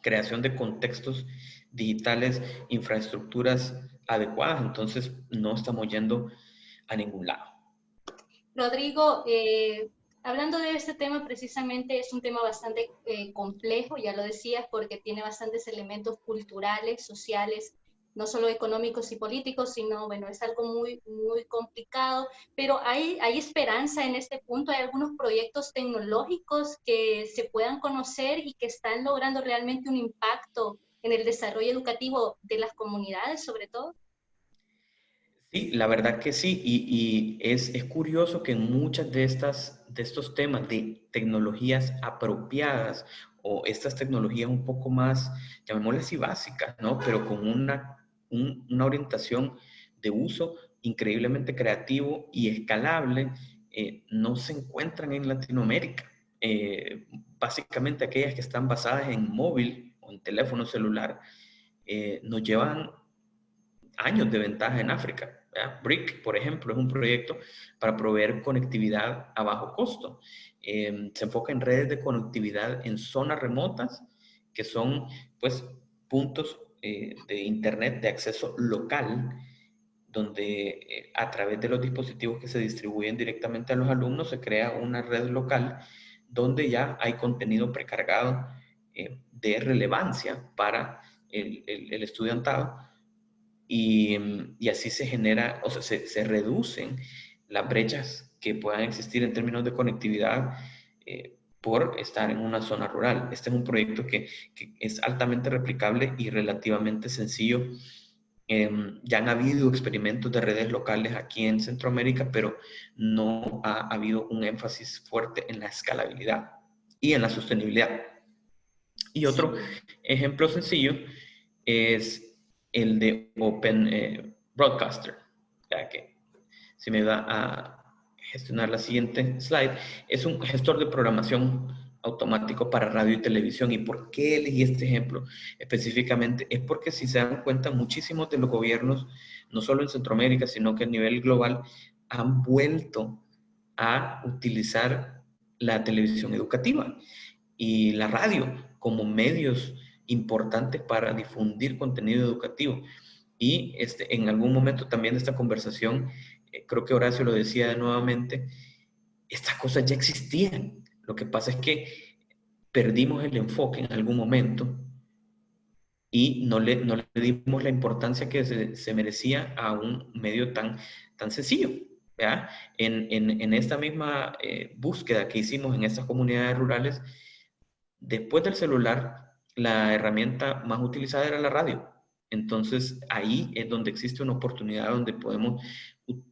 creación de contextos digitales, infraestructuras adecuadas, entonces no estamos yendo a ningún lado. Rodrigo, hablando de este tema, precisamente es un tema bastante complejo, ya lo decías, porque tiene bastantes elementos culturales, sociales, no solo económicos y políticos, sino, bueno, es algo muy, muy complicado, pero hay esperanza en este punto, hay algunos proyectos tecnológicos que se puedan conocer y que están logrando realmente un impacto en el desarrollo educativo de las comunidades, sobre todo. Sí, la verdad que sí, y es curioso que en muchas de estos temas de tecnologías apropiadas o estas tecnologías un poco más, llamémoslas así, básicas, ¿no? Pero con una orientación de uso increíblemente creativo y escalable, no se encuentran en Latinoamérica. Básicamente aquellas que están basadas en móvil o en teléfono celular, nos llevan años de ventaja en África. BRIC, por ejemplo, es un proyecto para proveer conectividad a bajo costo. Se enfoca en redes de conectividad en zonas remotas, que son pues puntos de internet de acceso local, donde a través de los dispositivos que se distribuyen directamente a los alumnos se crea una red local donde ya hay contenido precargado de relevancia para el estudiantado. Y así se genera, o sea, se reducen las brechas que puedan existir en términos de conectividad por estar en una zona rural. Este es un proyecto que es altamente replicable y relativamente sencillo. Ya han habido experimentos de redes locales aquí en Centroamérica, pero no ha habido un énfasis fuerte en la escalabilidad y en la sostenibilidad. Y otro ejemplo sencillo es el de Open Broadcaster, ya que si me da a gestionar la siguiente slide, es un gestor de programación automático para radio y televisión. ¿Y por qué elegí este ejemplo específicamente? Es porque, si se dan cuenta, muchísimos de los gobiernos, no solo en Centroamérica, sino que a nivel global, han vuelto a utilizar la televisión educativa y la radio como medios importantes para difundir contenido educativo. Y en algún momento también de esta conversación, creo que Horacio lo decía nuevamente, estas cosas ya existían. Lo que pasa es que perdimos el enfoque en algún momento y no le dimos la importancia que se merecía a un medio tan sencillo. ¿Ya? En esta misma búsqueda que hicimos en estas comunidades rurales, después del celular, la herramienta más utilizada era la radio. Entonces, ahí es donde existe una oportunidad, donde podemos,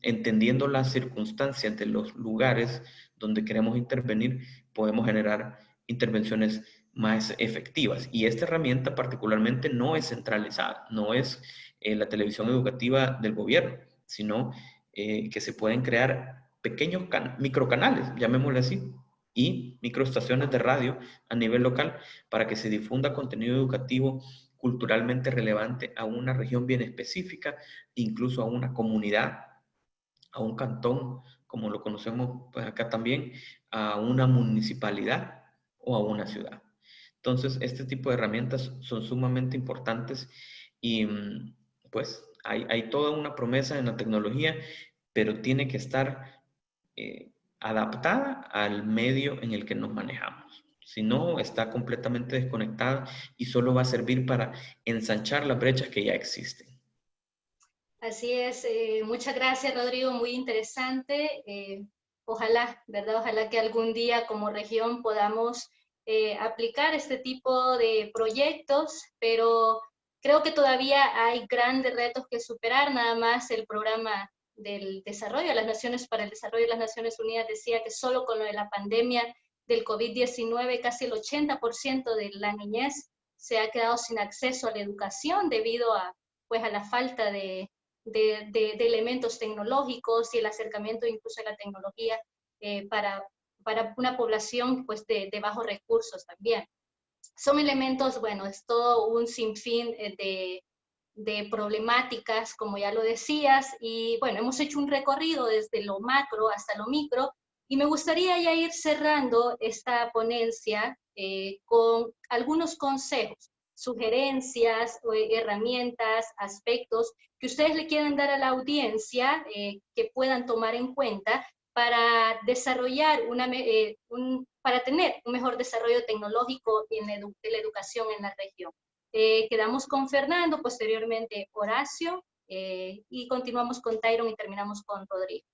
entendiendo las circunstancias de los lugares donde queremos intervenir, podemos generar intervenciones más efectivas. Y esta herramienta particularmente no es centralizada, no es la televisión educativa del gobierno, sino que se pueden crear pequeños microcanales, llamémosle así, y microestaciones de radio a nivel local para que se difunda contenido educativo culturalmente relevante a una región bien específica, incluso a una comunidad, a un cantón, como lo conocemos pues acá también, a una municipalidad o a una ciudad. Entonces, este tipo de herramientas son sumamente importantes y pues hay toda una promesa en la tecnología, pero tiene que estar adaptada al medio en el que nos manejamos. Si no, está completamente desconectada y solo va a servir para ensanchar las brechas que ya existen. Así es, muchas gracias, Rodrigo, muy interesante. Ojalá, ¿verdad? Ojalá que algún día como región podamos aplicar este tipo de proyectos, pero creo que todavía hay grandes retos que superar. Nada más el programa del desarrollo de las Naciones para el Desarrollo de las Naciones Unidas decía que solo con lo de la pandemia del COVID-19 casi el 80% de la niñez se ha quedado sin acceso a la educación debido a, pues, a la falta de elementos tecnológicos y el acercamiento incluso a la tecnología para una población pues, de bajos recursos también. Son elementos, bueno, es todo un sinfín de problemáticas, como ya lo decías, y bueno, hemos hecho un recorrido desde lo macro hasta lo micro, y me gustaría ya ir cerrando esta ponencia con algunos consejos, sugerencias, herramientas, aspectos que ustedes le quieran dar a la audiencia que puedan tomar en cuenta para desarrollar para tener un mejor desarrollo tecnológico de la educación en la región. Quedamos con Fernando, posteriormente Horacio, y continuamos con Tyron y terminamos con Rodrigo.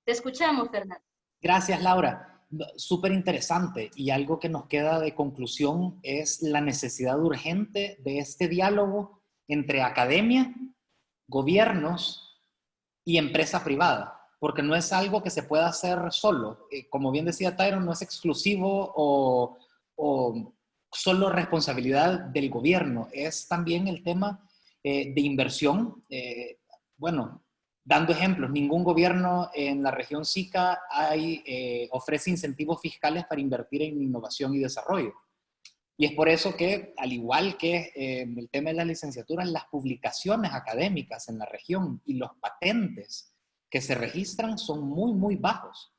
Te escuchamos, Fernando. Gracias, Laura. Súper interesante, y algo que nos queda de conclusión es la necesidad urgente de este diálogo entre academia, gobiernos y empresa privada, porque no es algo que se pueda hacer solo. Como bien decía Tyron, no es exclusivo o solo responsabilidad del gobierno, es también el tema de inversión. Bueno, dando ejemplos, ningún gobierno en la región SICA ofrece incentivos fiscales para invertir en innovación y desarrollo. Y es por eso que, al igual que el tema de las licenciaturas, las publicaciones académicas en la región y los patentes que se registran son muy, muy bajos.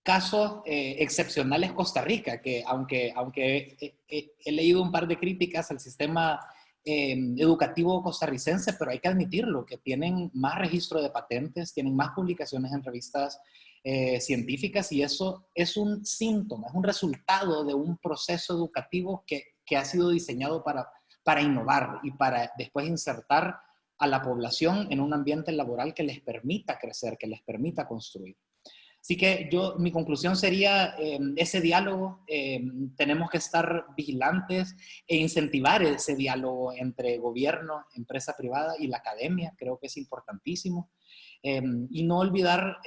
Casos excepcionales Costa Rica, que aunque he leído un par de críticas al sistema educativo costarricense, pero hay que admitirlo, que tienen más registro de patentes, tienen más publicaciones en revistas científicas, y eso es un síntoma, es un resultado de un proceso educativo que ha sido diseñado para innovar y para después insertar a la población en un ambiente laboral que les permita crecer, que les permita construir. Así que mi conclusión sería ese diálogo, tenemos que estar vigilantes e incentivar ese diálogo entre gobierno, empresa privada y la academia, creo que es importantísimo. Y no olvidar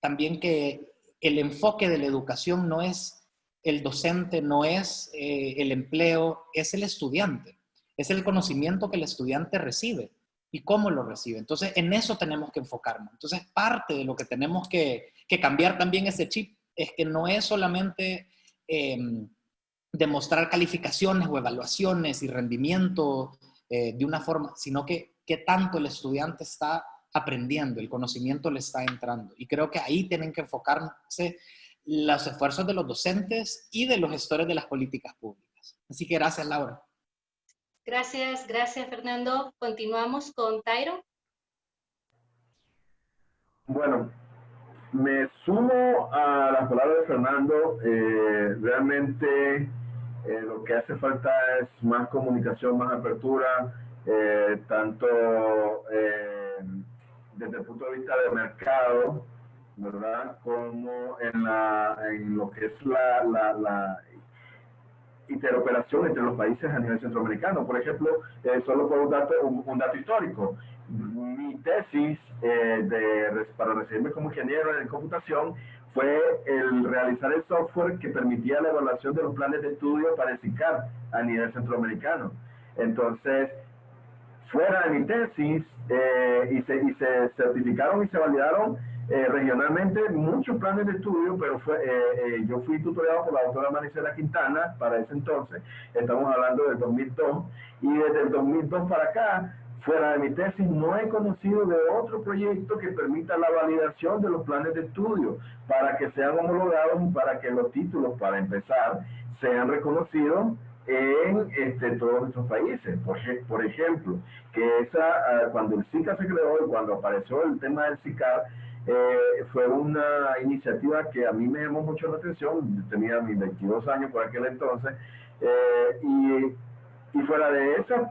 también que el enfoque de la educación no es el docente, no es el empleo, es el estudiante, es el conocimiento que el estudiante recibe y cómo lo recibe. Entonces, en eso tenemos que enfocarnos. Entonces, parte de lo que tenemos que cambiar también ese chip es que no es solamente demostrar calificaciones o evaluaciones y rendimiento de una forma, sino que qué tanto el estudiante está aprendiendo, el conocimiento le está entrando. Y creo que ahí tienen que enfocarse los esfuerzos de los docentes y de los gestores de las políticas públicas. Así que gracias, Laura. Gracias, gracias, Fernando. Continuamos con Tairo. Bueno, me sumo a las palabras de Fernando. Realmente lo que hace falta es más comunicación, más apertura, tanto desde el punto de vista del mercado, ¿verdad? Como en lo que es la interoperación entre los países a nivel centroamericano. Por ejemplo, solo por un dato histórico. Mi tesis para recibirme como ingeniero en computación fue el realizar el software que permitía la evaluación de los planes de estudio para el SICAR a nivel centroamericano. Entonces, fuera de mi tesis, y se certificaron y se validaron regionalmente muchos planes de estudio, pero yo fui tutorado por la doctora Maricela Quintana para ese entonces, estamos hablando del 2002, y desde el 2002 para acá, fuera de mi tesis, no he conocido de otro proyecto que permita la validación de los planes de estudio para que sean homologados y para que los títulos, para empezar, sean reconocidos en todos nuestros países. Por ejemplo, que cuando el SICA se creó y cuando apareció el tema del SICAR, fue una iniciativa que a mí me llamó mucho la atención. Tenía mis 22 años por aquel entonces, y fuera de eso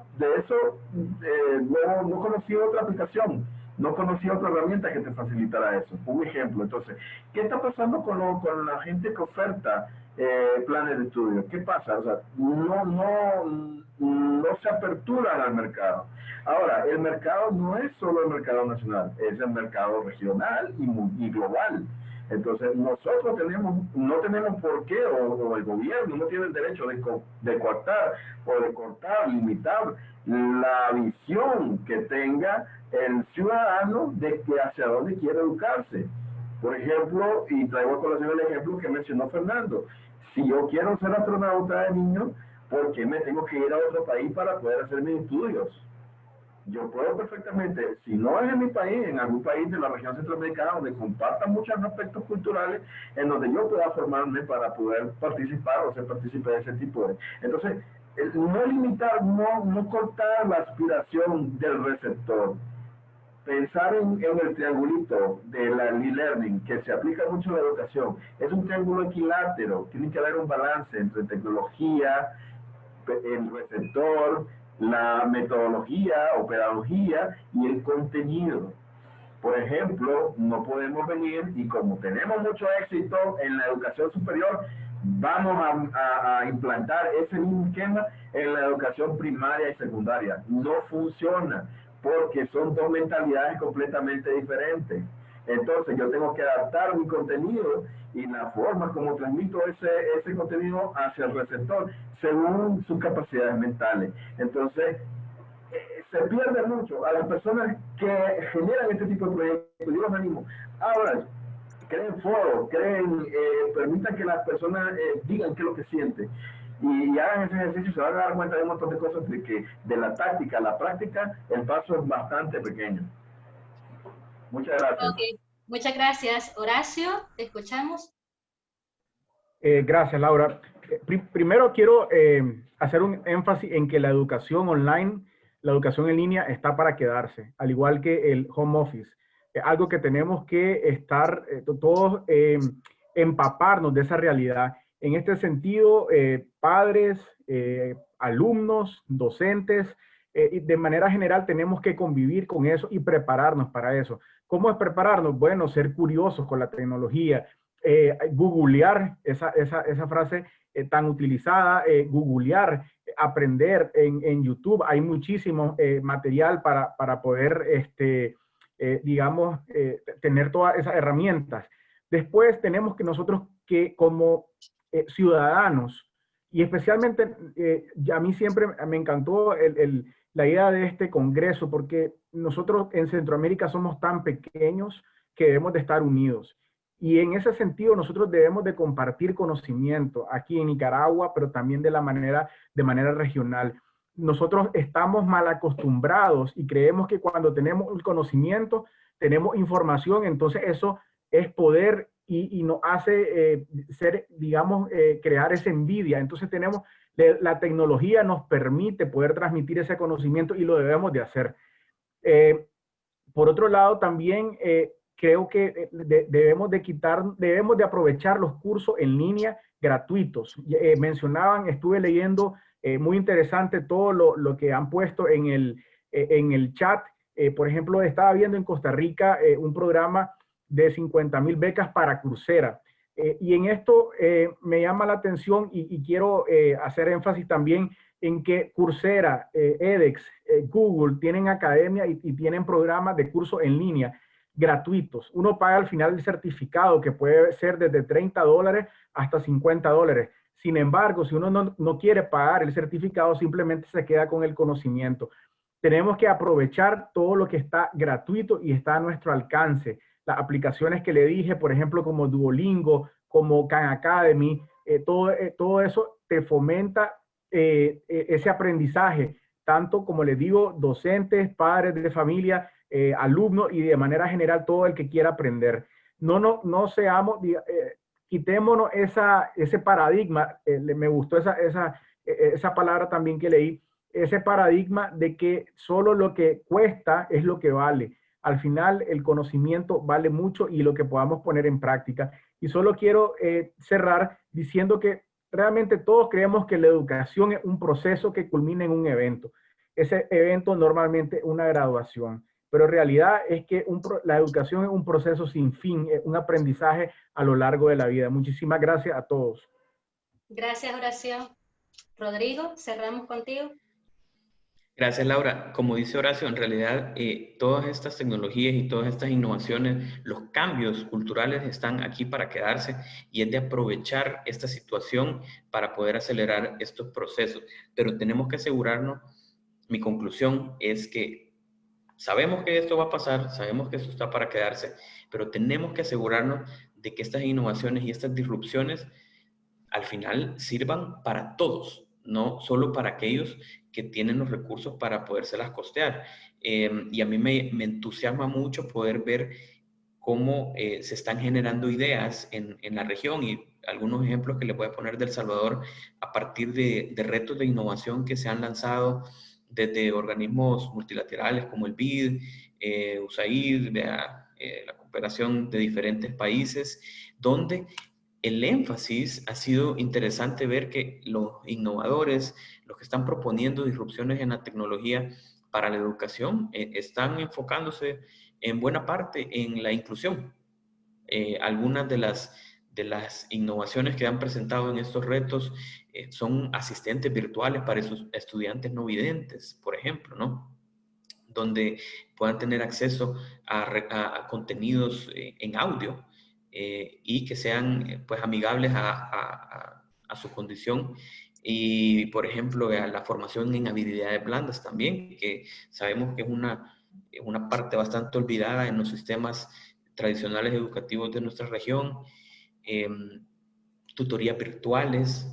no conocí otra aplicación, no conocí otra herramienta que te facilitara eso. Un ejemplo. Entonces, ¿qué está pasando con la gente que oferta planes de estudio? ¿Qué pasa? O sea, no se aperturan al mercado. Ahora, el mercado no es solo el mercado nacional, es el mercado regional y global. Entonces, nosotros no tenemos por qué, o el gobierno no tiene el derecho de cortar o de cortar, limitar la visión que tenga el ciudadano de que hacia dónde quiere educarse. Por ejemplo, y traigo a colación el ejemplo que mencionó Fernando, si yo quiero ser astronauta de niño, ¿por qué me tengo que ir a otro país para poder hacer mis estudios? Yo puedo perfectamente, si no es en mi país, en algún país de la región centroamericana donde compartan muchos aspectos culturales, en donde yo pueda formarme para poder participar o ser partícipe de ese tipo de... Entonces, no limitar, no cortar la aspiración del receptor. Pensar en el triangulito del e-learning, que se aplica mucho en la educación, es un triángulo equilátero. Tiene que haber un balance entre tecnología, el receptor, la metodología o pedagogía y el contenido. Por ejemplo, no podemos venir y como tenemos mucho éxito en la educación superior, vamos a implantar ese mismo esquema en la educación primaria y secundaria. No funciona porque son dos mentalidades completamente diferentes. Entonces yo tengo que adaptar mi contenido y la forma como transmito ese contenido hacia el receptor según sus capacidades mentales. Entonces se pierde mucho. A las personas que generan este tipo de proyectos, yo los animo. Ahora, creen foros, permitan que las personas digan qué es lo que sienten. Y hagan ese ejercicio, se van a dar cuenta de un montón de cosas de la táctica a la práctica, el paso es bastante pequeño. Muchas gracias. Okay. Muchas gracias. Horacio, te escuchamos. Gracias, Laura. Primero quiero hacer un énfasis en que la educación online, la educación en línea está para quedarse, al igual que el home office. Algo que tenemos que estar todos empaparnos de esa realidad. En este sentido, padres, alumnos, docentes, de manera general tenemos que convivir con eso y prepararnos para eso. ¿Cómo es prepararnos? Bueno, ser curiosos con la tecnología, googlear, esa frase tan utilizada, googlear, aprender en YouTube. Hay muchísimo material para poder, digamos, tener todas esas herramientas. Después tenemos que nosotros que como ciudadanos, y especialmente a mí siempre me encantó la idea de este congreso, porque nosotros en Centroamérica somos tan pequeños que debemos de estar unidos. Y en ese sentido nosotros debemos de compartir conocimiento aquí en Nicaragua, pero también de manera regional. Nosotros estamos mal acostumbrados y creemos que cuando tenemos el conocimiento, tenemos información, entonces eso es poder y nos hace crear esa envidia. Entonces la tecnología nos permite poder transmitir ese conocimiento y lo debemos de hacer. Por otro lado, también creo que debemos de aprovechar los cursos en línea gratuitos. Estuve leyendo muy interesante todo lo que han puesto en el chat. Por ejemplo, estaba viendo en Costa Rica un programa de 50,000 becas para Coursera. Y en esto me llama la atención y quiero hacer énfasis también en que Coursera, edX, Google tienen academia y tienen programas de curso en línea gratuitos. Uno paga al final el certificado, que puede ser desde $30 hasta $50. Sin embargo, si uno no quiere pagar el certificado, simplemente se queda con el conocimiento. Tenemos que aprovechar todo lo que está gratuito y está a nuestro alcance. Las aplicaciones que le dije, por ejemplo, como Duolingo, como Khan Academy, todo eso te fomenta ese aprendizaje, tanto como les digo, docentes, padres de familia, alumnos y de manera general todo el que quiera aprender. No seamos, quitémonos ese paradigma, me gustó esa palabra también que leí, ese paradigma de que solo lo que cuesta es lo que vale. Al final el conocimiento vale mucho y lo que podamos poner en práctica. Y solo quiero cerrar diciendo que realmente todos creemos que la educación es un proceso que culmina en un evento. Ese evento normalmente es una graduación, pero en realidad es que la educación es un proceso sin fin, es un aprendizaje a lo largo de la vida. Muchísimas gracias a todos. Gracias, Horacio. Rodrigo, cerramos contigo. Gracias, Laura. Como dice Horacio, en realidad todas estas tecnologías y todas estas innovaciones, los cambios culturales están aquí para quedarse y es de aprovechar esta situación para poder acelerar estos procesos. Pero tenemos que asegurarnos, mi conclusión es que sabemos que esto va a pasar, sabemos que esto está para quedarse, pero tenemos que asegurarnos de que estas innovaciones y estas disrupciones al final sirvan para todos, no solo para aquellos que tienen los recursos para podérselas costear. Y a mí me entusiasma mucho poder ver cómo se están generando ideas en la región y algunos ejemplos que le voy a poner de El Salvador a partir de retos de innovación que se han lanzado desde organismos multilaterales como el BID, USAID, la cooperación de diferentes países, donde el énfasis ha sido interesante ver que los innovadores, los que están proponiendo disrupciones en la tecnología para la educación, están enfocándose en buena parte en la inclusión. Algunas de las innovaciones que han presentado en estos retos son asistentes virtuales para esos estudiantes no videntes, por ejemplo, ¿no? Donde puedan tener acceso a contenidos en audio. Y que sean pues amigables a su condición y por ejemplo a la formación en habilidades blandas también, que sabemos que es una parte bastante olvidada en los sistemas tradicionales educativos de nuestra región, tutorías virtuales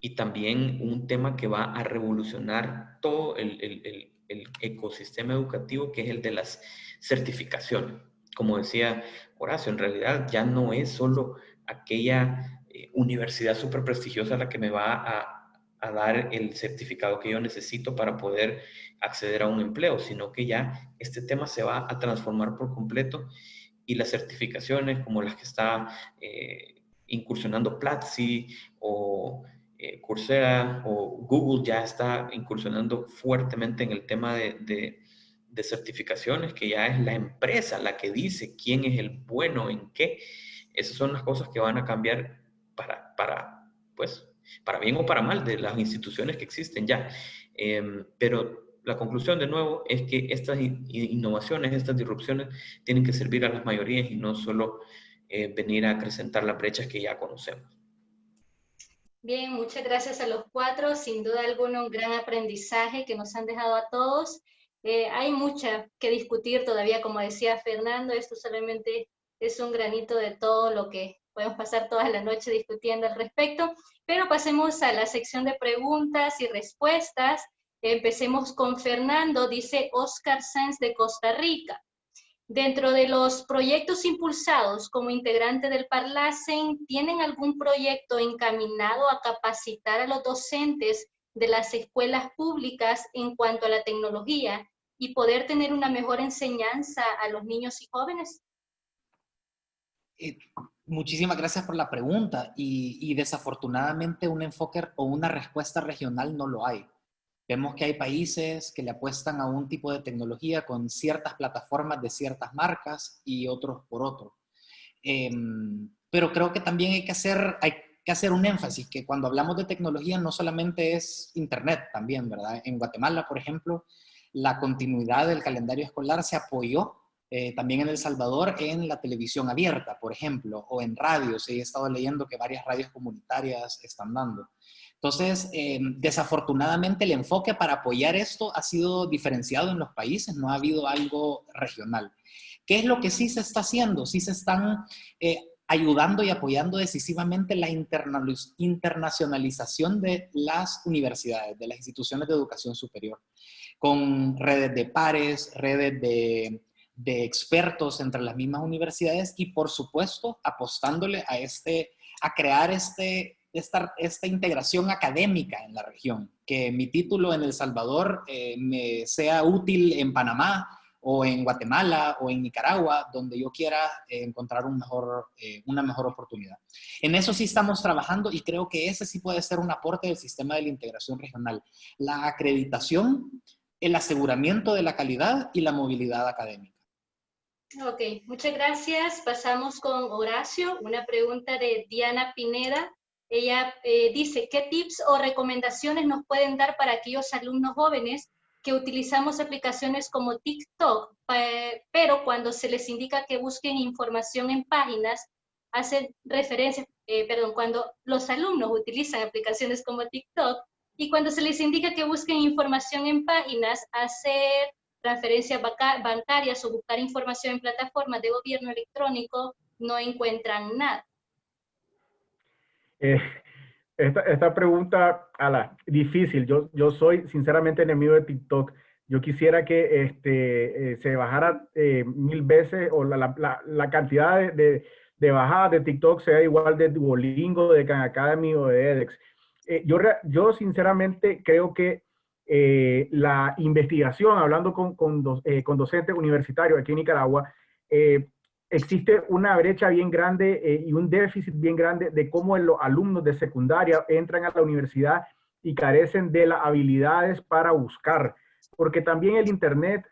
y también un tema que va a revolucionar todo el ecosistema educativo, que es el de las certificaciones. Como decía Horacio, en realidad ya no es solo aquella universidad súper prestigiosa la que me va a dar el certificado que yo necesito para poder acceder a un empleo, sino que ya este tema se va a transformar por completo y las certificaciones como las que está incursionando Platzi o Coursera o Google ya está incursionando fuertemente en el tema de certificaciones, que ya es la empresa la que dice quién es el bueno en qué. Esas son las cosas que van a cambiar para bien o para mal de las instituciones que existen ya. Pero la conclusión de nuevo es que estas innovaciones, estas disrupciones tienen que servir a las mayorías y no solo venir a acrecentar las brechas que ya conocemos. Bien, muchas gracias a los cuatro. Sin duda alguna un gran aprendizaje que nos han dejado a todos. Hay mucha que discutir todavía, como decía Fernando, esto solamente es un granito de todo lo que podemos pasar toda la noche discutiendo al respecto, pero pasemos a la sección de preguntas y respuestas. Empecemos con Fernando, dice Oscar Sanz de Costa Rica. Dentro de los proyectos impulsados como integrante del Parlacen, ¿tienen algún proyecto encaminado a capacitar a los docentes de las escuelas públicas en cuanto a la tecnología y poder tener una mejor enseñanza a los niños y jóvenes? Muchísimas gracias por la pregunta y desafortunadamente un enfoque o una respuesta regional no lo hay. Vemos que hay países que le apuestan a un tipo de tecnología con ciertas plataformas de ciertas marcas y otros por otro. Pero creo que también hay que hacer un énfasis, que cuando hablamos de tecnología no solamente es Internet también, ¿verdad? En Guatemala, por ejemplo, la continuidad del calendario escolar se apoyó también en El Salvador en la televisión abierta, por ejemplo, o en radios. He estado leyendo que varias radios comunitarias están dando. Entonces, desafortunadamente el enfoque para apoyar esto ha sido diferenciado en los países, no ha habido algo regional. ¿Qué es lo que sí se está haciendo? Sí se están ayudando y apoyando decisivamente la internacionalización de las universidades, de las instituciones de educación superior, con redes de pares, redes de expertos entre las mismas universidades y, por supuesto, apostándole a crear esta integración académica en la región, que mi título en El Salvador me sea útil en Panamá o en Guatemala o en Nicaragua, donde yo quiera encontrar una mejor oportunidad. En eso sí estamos trabajando y creo que ese sí puede ser un aporte del sistema de la integración regional. La acreditación, el aseguramiento de la calidad y la movilidad académica. Ok, muchas gracias. Pasamos con Horacio, una pregunta de Diana Pineda. Ella dice, ¿qué tips o recomendaciones nos pueden dar para aquellos alumnos jóvenes que utilizamos aplicaciones como TikTok, pero cuando se les indica que busquen información en páginas, hacen referencia, cuando los alumnos utilizan aplicaciones como TikTok y cuando se les indica que busquen información en páginas, hacer transferencias bancarias o buscar información en plataformas de gobierno electrónico, no encuentran nada? Esta pregunta, difícil. Yo soy sinceramente enemigo de TikTok. Yo quisiera que se bajara 1000 veces o la cantidad de bajadas de TikTok sea igual de Duolingo, de Khan Academy o de edX. Yo sinceramente creo que la investigación, hablando con docentes universitarios aquí en Nicaragua, existe una brecha bien grande y un déficit bien grande de cómo los alumnos de secundaria entran a la universidad y carecen de las habilidades para buscar. Porque también el Internet,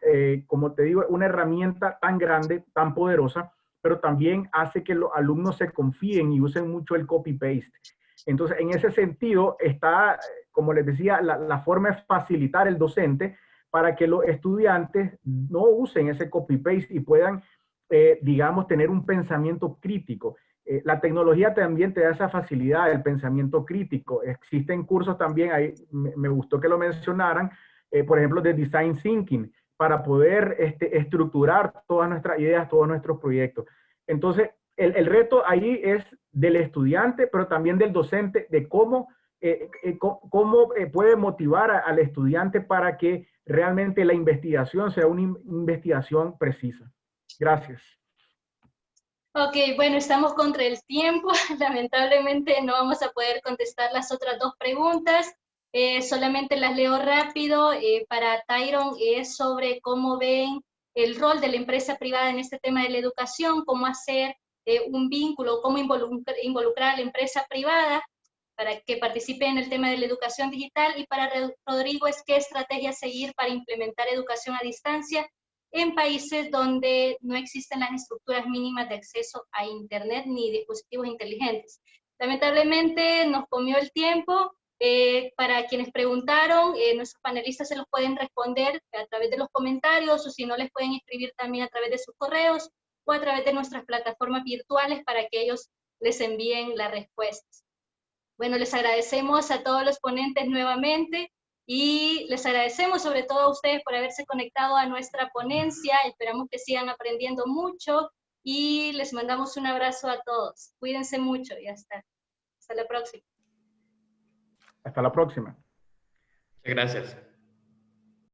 como te digo, es una herramienta tan grande, tan poderosa, pero también hace que los alumnos se confíen y usen mucho el copy-paste. Entonces, en ese sentido, está, como les decía, la forma es facilitar el docente para que los estudiantes no usen ese copy-paste y puedan digamos, tener un pensamiento crítico. La tecnología también te da esa facilidad del pensamiento crítico. Existen cursos también, ahí me gustó que lo mencionaran, por ejemplo, de Design Thinking, para poder estructurar todas nuestras ideas, todos nuestros proyectos. Entonces, el reto ahí es del estudiante, pero también del docente, de cómo puede motivar al estudiante para que realmente la investigación sea una investigación precisa. Gracias. Ok, bueno, estamos contra el tiempo. Lamentablemente no vamos a poder contestar las otras dos preguntas. Solamente las leo rápido. Para Tyron es sobre cómo ven el rol de la empresa privada en este tema de la educación, cómo hacer un vínculo, cómo involucrar a la empresa privada para que participe en el tema de la educación digital. Y para Rodrigo es qué estrategia seguir para implementar educación a distancia en países donde no existen las estructuras mínimas de acceso a Internet ni dispositivos inteligentes. Lamentablemente nos comió el tiempo. Para quienes preguntaron, nuestros panelistas se los pueden responder a través de los comentarios o si no les pueden escribir también a través de sus correos o a través de nuestras plataformas virtuales para que ellos les envíen las respuestas. Bueno, les agradecemos a todos los ponentes nuevamente. Y les agradecemos sobre todo a ustedes por haberse conectado a nuestra ponencia. Esperamos que sigan aprendiendo mucho y les mandamos un abrazo a todos. Cuídense mucho y hasta la próxima. Hasta la próxima. Gracias.